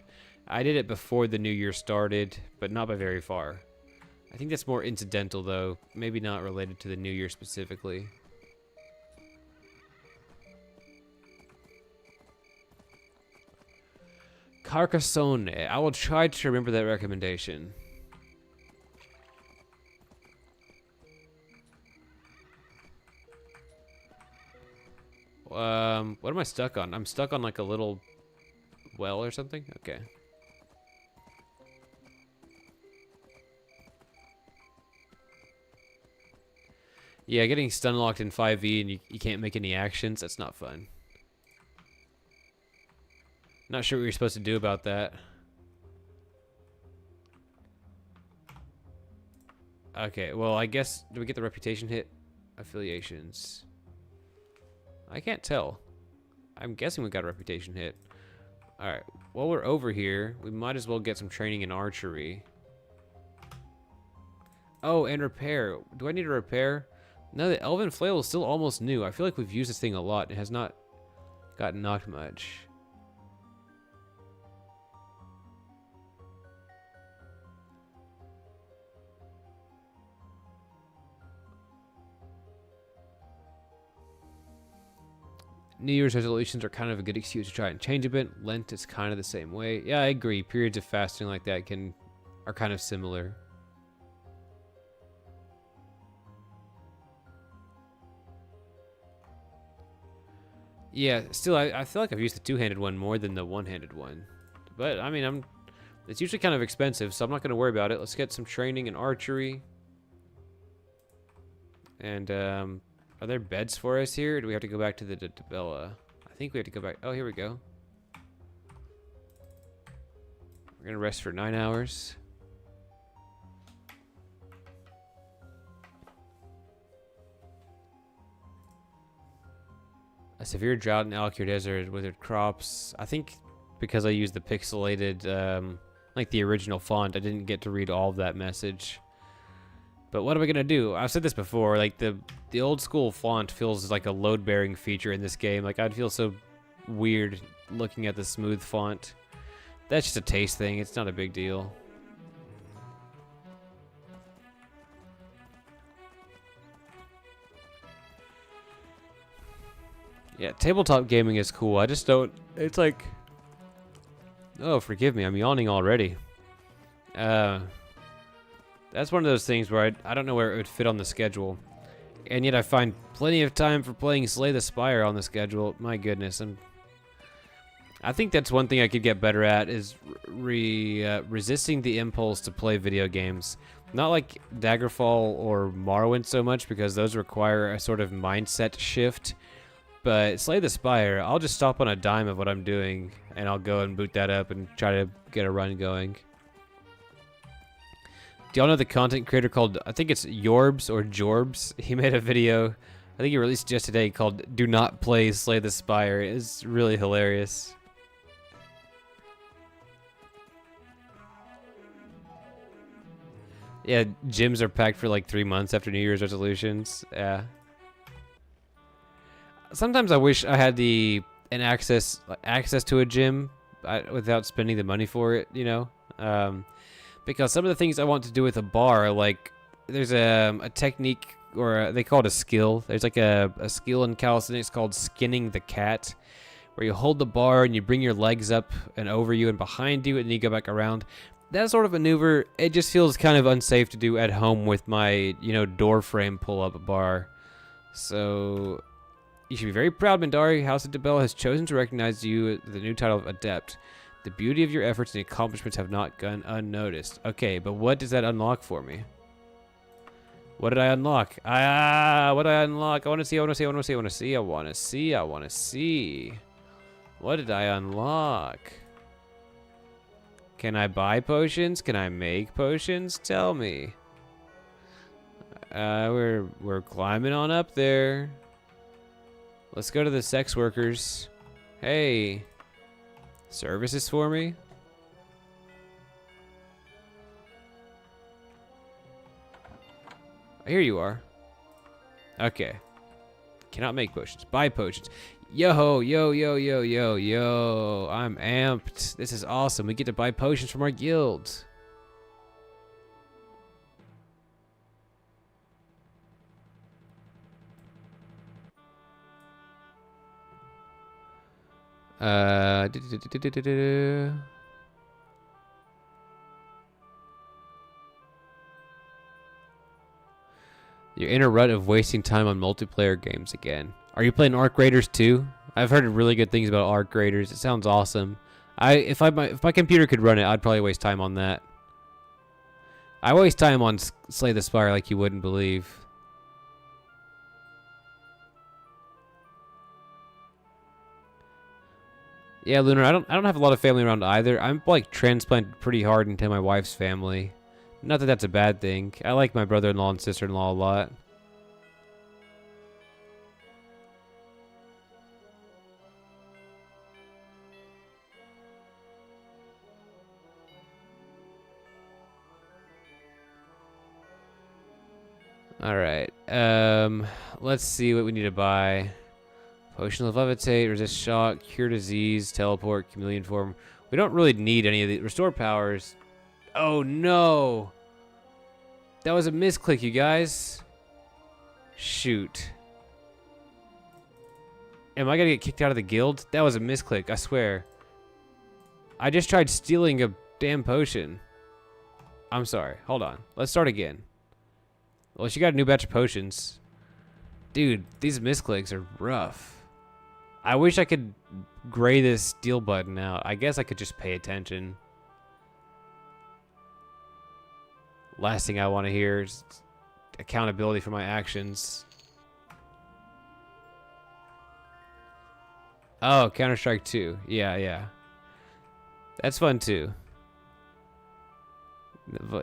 I did it before the new year started, but not by very far. I think that's more incidental though, maybe not related to the new year specifically. Carcassonne. I will try to remember that recommendation. What am I stuck on? I'm stuck on like a little well or something? Okay. Yeah, getting stun locked in 5e and you can't make any actions, that's not fun. Not sure what you're supposed to do about that. Okay, well, I guess, do we get the reputation hit? Affiliations. I can't tell. I'm guessing we got a reputation hit. Alright, while we're over here, we might as well get some training in archery. Oh, and repair. Do I need a repair? No, the Elven Flail is still almost new. I feel like we've used this thing a lot. It has not gotten knocked much. New Year's resolutions are kind of a good excuse to try and change a bit. Lent is kind of the same way. Yeah, I agree. Periods of fasting like that are kind of similar. Yeah, still, I feel like I've used the two-handed one more than the one-handed one. But, I mean, it's usually kind of expensive, so I'm not going to worry about it. Let's get some training in archery. And, are there beds for us here, or do we have to go back to the Dibella? I think we have to go back. Oh, here we go. We're going to rest for 9 hours. A severe drought in Alcure Desert, withered crops. I think because I used the pixelated, like the original font, I didn't get to read all of that message. But what am I gonna do? I've said this before, like the old school font feels like a load-bearing feature in this game. Like I'd feel so weird looking at the smooth font. That's just a taste thing, it's not a big deal. Yeah, tabletop gaming is cool. I just don't... It's like... Oh, forgive me. I'm yawning already. That's one of those things where I don't know where it would fit on the schedule. And yet I find plenty of time for playing Slay the Spire on the schedule. My goodness. I think that's one thing I could get better at is resisting the impulse to play video games. Not like Daggerfall or Morrowind so much because those require a sort of mindset shift. But Slay the Spire, I'll just stop on a dime of what I'm doing, and I'll go and boot that up and try to get a run going. Do y'all know the content creator called, I think it's Yorbs or Jorbs? He made a video, I think he released just today, called Do Not Play Slay the Spire. It's really hilarious. Yeah, gyms are packed for like 3 months after New Year's resolutions. Yeah. Sometimes I wish I had access to a gym without spending the money for it, you know? Because some of the things I want to do with a bar, like there's a technique, or they call it a skill. There's like a skill in calisthenics called skinning the cat, where you hold the bar and you bring your legs up and over you and behind you, and then you go back around. That sort of maneuver, it just feels kind of unsafe to do at home with my, you know, door frame pull-up bar. So... You should be very proud, Mindari. House of Dibella has chosen to recognize you with the new title of Adept. The beauty of your efforts and accomplishments have not gone unnoticed. Okay, but what does that unlock for me? What did I unlock? What did I unlock? I want to see, I want to see, I want to see, I want to see, I want to see, I want to see. What did I unlock? Can I buy potions? Can I make potions? Tell me. We're climbing on up there. Let's go to the sex workers. Hey. Services for me? Here you are. Okay. Cannot make potions. Buy potions. Yo, yo, yo, yo, yo, yo. I'm amped. This is awesome. We get to buy potions from our guild. You're in a rut of wasting time on multiplayer games again. Are you playing Arc Raiders too? I've heard really good things about Arc Raiders. It sounds awesome. If my computer could run it, I'd probably waste time on that. I waste time on Slay the Spire like you wouldn't believe. Yeah, Lunar, I don't have a lot of family around either. I'm like transplanted pretty hard into my wife's family. Not that that's a bad thing. I like my brother-in-law and sister-in-law a lot. Alright, let's see what we need to buy. Potion of Levitate, Resist Shock, Cure Disease, Teleport, Chameleon Form. We don't really need any of the Restore Powers. Oh no! That was a misclick, you guys. Shoot. Am I gonna get kicked out of the guild? That was a misclick, I swear. I just tried stealing a damn potion. I'm sorry, hold on. Let's start again. Well, she got a new batch of potions. Dude, these misclicks are rough. I wish I could gray this steal button out. I guess I could just pay attention. Last thing I want to hear is accountability for my actions. Oh, Counter-Strike 2. Yeah. That's fun too.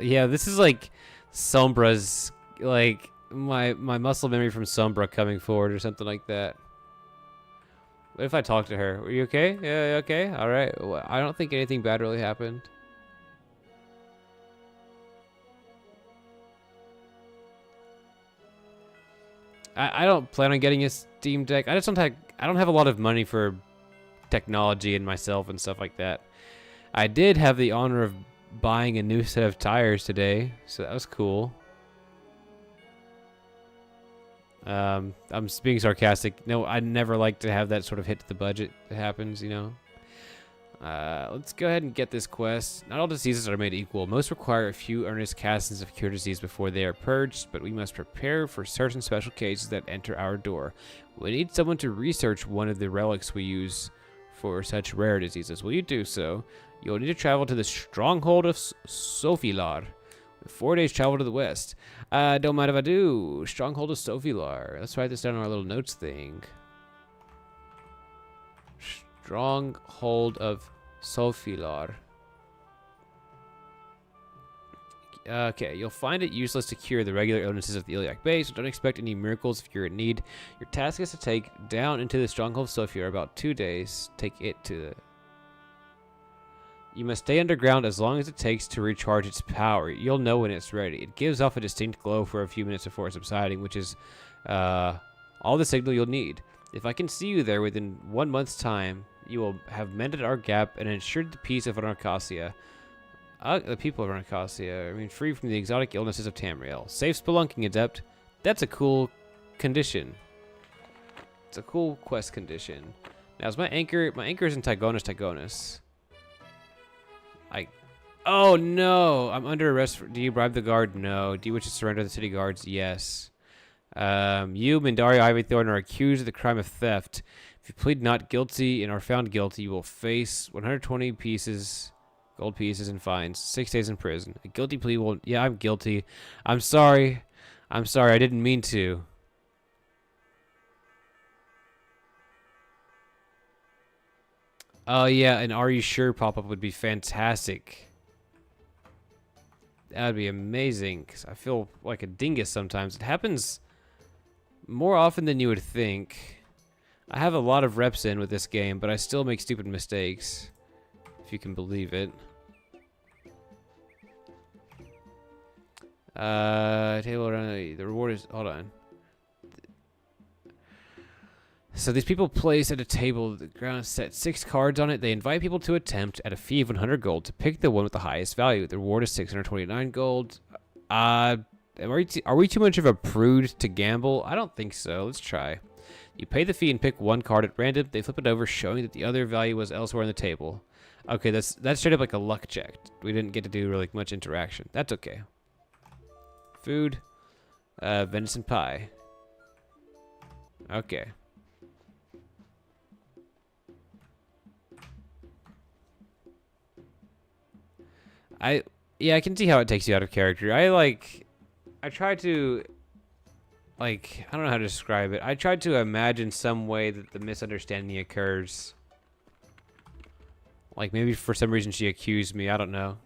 Yeah, this is like Sombra's, like my muscle memory from Sombra coming forward or something like that. What if I talk to her? Are you okay? Yeah, okay. All right. Well, I don't think anything bad really happened. I don't plan on getting a Steam Deck. I don't have a lot of money for technology and myself and stuff like that. I did have the honor of buying a new set of tires today, so that was cool. I'm being sarcastic. No, I'd never like to have that sort of hit to the budget that happens, you know. Let's go ahead and get this quest. Not all diseases are made equal. Most require a few earnest castings of cure disease before they are purged, but we must prepare for certain special cases that enter our door. We need someone to research one of the relics we use for such rare diseases. Will you do so? You'll need to travel to the stronghold of Sophilar. 4 days travel to the west. Don't mind if I do. Stronghold of Sophilar. Let's write this down on our little notes thing. Stronghold of Sophilar. Okay, you'll find it useless to cure the regular illnesses of the iliac base, so don't expect any miracles if you're in need. Your task is to take down into the Stronghold of Sophilar about 2 days. Take it to the... You must stay underground as long as it takes to recharge its power. You'll know when it's ready. It gives off a distinct glow for a few minutes before subsiding, which is all the signal you'll need. If I can see you there within 1 month's time, you will have mended our gap and ensured the peace of Anarchasia. The people of Anarchasia, I mean, free from the exotic illnesses of Tamriel. Safe spelunking adept. That's a cool condition. It's a cool quest condition. Now, is my anchor is in Tygonus. Oh no! I'm under arrest. Do you bribe the guard? No. Do you wish to surrender the city guards? Yes. You, Mindaria Ivythorn, are accused of the crime of theft. If you plead not guilty and are found guilty, you will face 120 gold pieces and fines, 6 days in prison. A guilty plea will... Yeah, I'm guilty. I'm sorry. I didn't mean to. Oh yeah, an Are You Sure pop-up would be fantastic. That would be amazing, because I feel like a dingus sometimes. It happens more often than you would think. I have a lot of reps in with this game, but I still make stupid mistakes, if you can believe it. Table around the reward is... Hold on. So these people place at a table, the ground set 6 cards on it. They invite people to attempt at a fee of 100 gold to pick the one with the highest value. The reward is 629 gold. Are we too much of a prude to gamble? I don't think so. Let's try. You pay the fee and pick one card at random. They flip it over, showing that the other value was elsewhere on the table. Okay, that's straight up like a luck check. We didn't get to do really much interaction. That's okay. Food. Venison pie. Okay. Yeah, I can see how it takes you out of character. I try to, like, I don't know how to describe it. I tried to imagine some way that the misunderstanding occurs. Like, maybe for some reason she accused me. I don't know.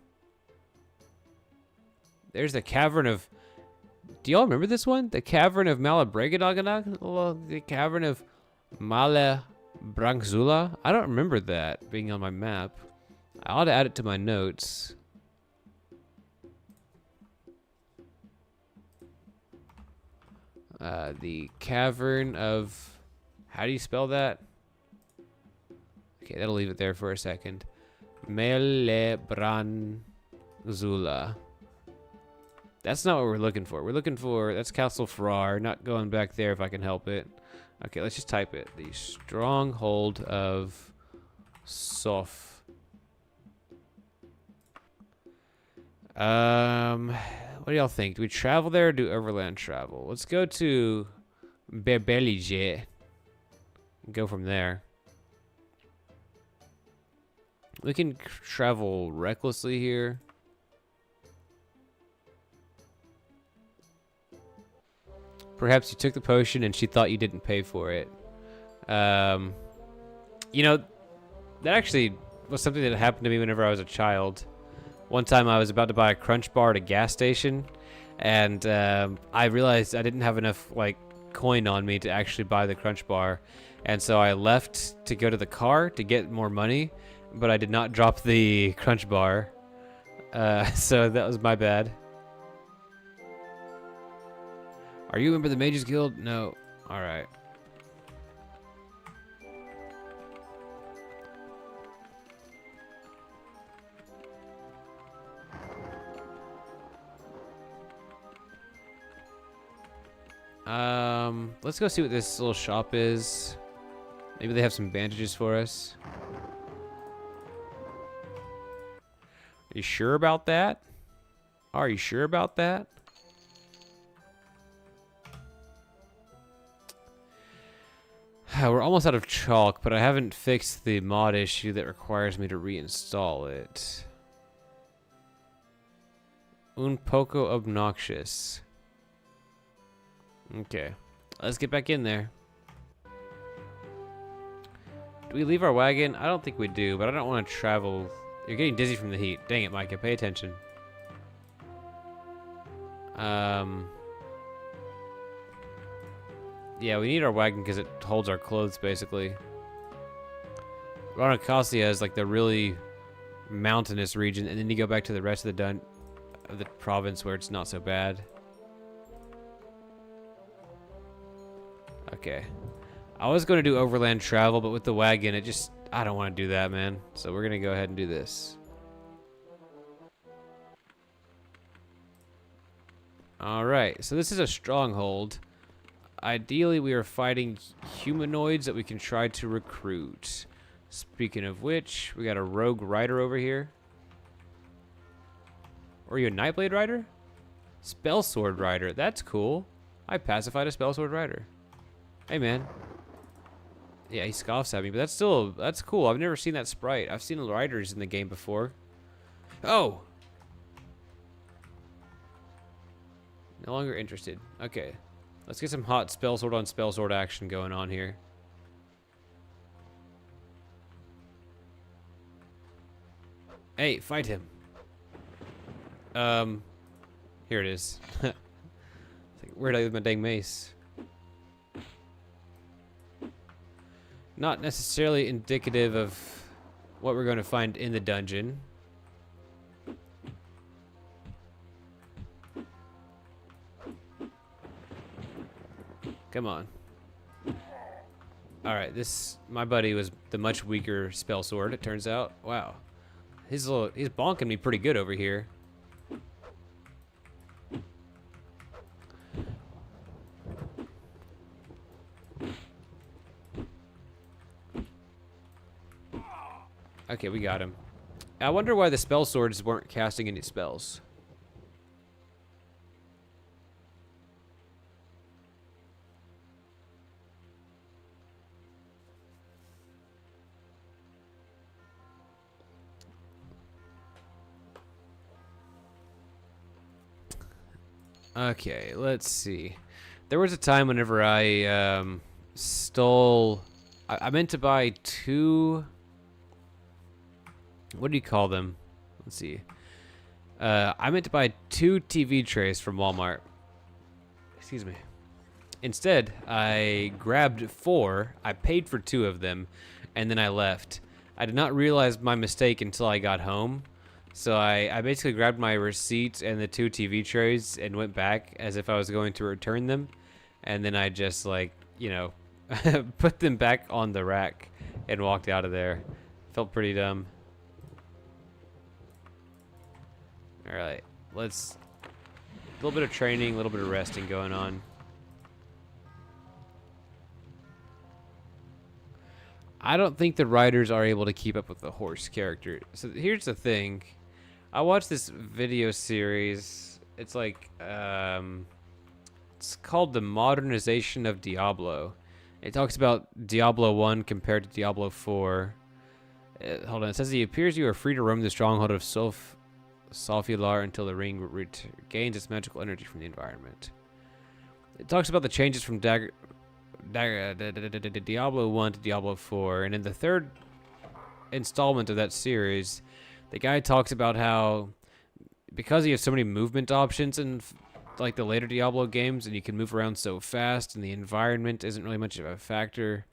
There's the Cavern of... Do y'all remember this one? The Cavern of Malabregadagadag? The Cavern of Malebranxula? I don't remember that being on my map. I ought to add it to my notes. The Cavern of... How do you spell that? Okay, that'll leave it there for a second. Malebranxula. That's not what we're looking for. We're looking for... That's Castle Farrar. Not going back there if I can help it. Okay, let's just type it. The Stronghold of Sof. What do y'all think? Do we travel there or do overland travel? Let's go to Berbellige. Go from there. We can travel recklessly here. Perhaps you took the potion and she thought you didn't pay for it. You know, that actually was something that happened to me whenever I was a child. One time I was about to buy a Crunch Bar at a gas station, and I realized I didn't have enough like coin on me to actually buy the Crunch Bar, and so I left to go to the car to get more money, but I did not drop the Crunch Bar, so that was my bad. Are you a member of the Mages Guild? No. All right. Let's go see what this little shop is. Maybe they have some bandages for us. Are you sure about that? Are you sure about that? We're almost out of chalk, but I haven't fixed the mod issue that requires me to reinstall it. Un poco obnoxious. Okay, let's get back in there. Do we leave our wagon? I don't think we do, but I don't want to travel. You're getting dizzy from the heat. Dang it, Micah, pay attention. Yeah, we need our wagon because it holds our clothes, basically. Ranacasia is like the really mountainous region, and then you go back to the rest of the province where it's not so bad. Okay. I was going to do overland travel, but with the wagon, I don't want to do that, man. So we're going to go ahead and do this. Alright, so this is a stronghold. Ideally, we are fighting humanoids that we can try to recruit. Speaking of which, we got a rogue rider over here. Or are you a Nightblade rider? Spell sword rider. That's cool. I pacified a spell sword rider. Hey, man. Yeah, he scoffs at me, but that's cool. I've never seen that sprite. I've seen riders in the game before. Oh! No longer interested. Okay. Let's get some hot spell sword on spell sword action going on here. Hey, fight him. Here it is. Like, where'd I leave my dang mace? Not necessarily indicative of what we're going to find in the dungeon. Come on. Alright, my buddy was the much weaker spell sword, it turns out. Wow. He's bonking me pretty good over here. Okay, we got him. I wonder why the spell swords weren't casting any spells. Okay, let's see. There was a time whenever I stole. I meant to buy two. What do you call them? Let's see. I meant to buy two TV trays from Walmart. Excuse me. Instead, I grabbed four. I paid for two of them, and then I left. I did not realize my mistake until I got home. So I basically grabbed my receipt and the two TV trays and went back as if I was going to return them. And then I just, like, you know, put them back on the rack and walked out of there. Felt pretty dumb. Alright, let's... A little bit of training, a little bit of resting going on. I don't think the writers are able to keep up with the horse character. So here's the thing. I watched this video series. It's like, it's called The Modernization of Diablo. It talks about Diablo 1 compared to Diablo 4. Hold on, it says, it appears you are free to roam the stronghold of Solfilar until the ring gains its magical energy from the environment. It talks about the changes from Diablo 1 to Diablo 4, and in the third installment of that series, the guy talks about how because you have so many movement options in like the later Diablo games, and you can move around so fast, and the environment isn't really much of a factor,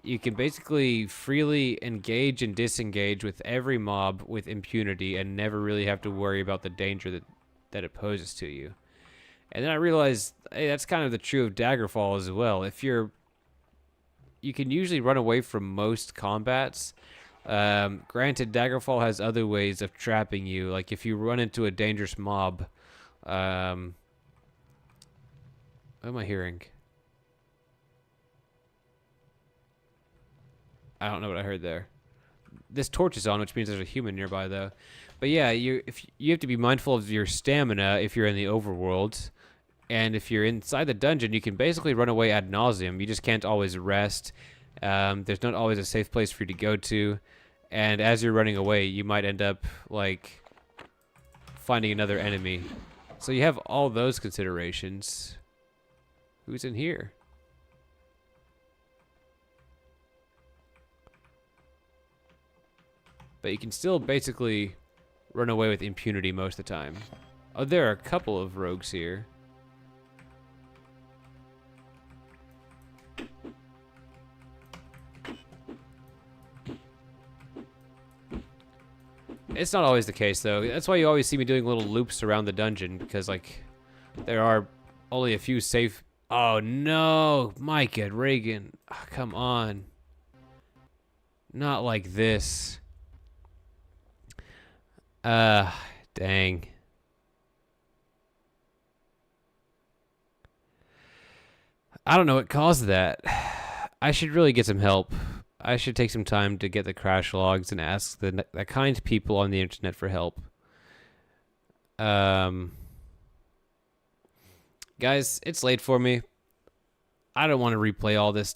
you can basically freely engage and disengage with every mob with impunity and never really have to worry about the danger that it poses to you. And then I realized, hey, that's kind of the true of Daggerfall as well. You can usually run away from most combats. Granted, Daggerfall has other ways of trapping you. Like if you run into a dangerous mob, what am I hearing? I don't know what I heard there. This torch is on, which means there's a human nearby, though. But yeah, you have to be mindful of your stamina if you're in the overworld. And if you're inside the dungeon, you can basically run away ad nauseum. You just can't always rest. There's not always a safe place for you to go to. And as you're running away, you might end up, like, finding another enemy. So you have all those considerations. Who's in here? But you can still basically run away with impunity most of the time. Oh, there are a couple of rogues here. It's not always the case, though. That's why you always see me doing little loops around the dungeon, because, like, there are only a few safe... Oh, no! Micah, Reagan. Oh, come on. Not like this. Dang. I don't know what caused that. I should really get some help. I should take some time to get the crash logs and ask the kind people on the internet for help. Guys, it's late for me. I don't want to replay all this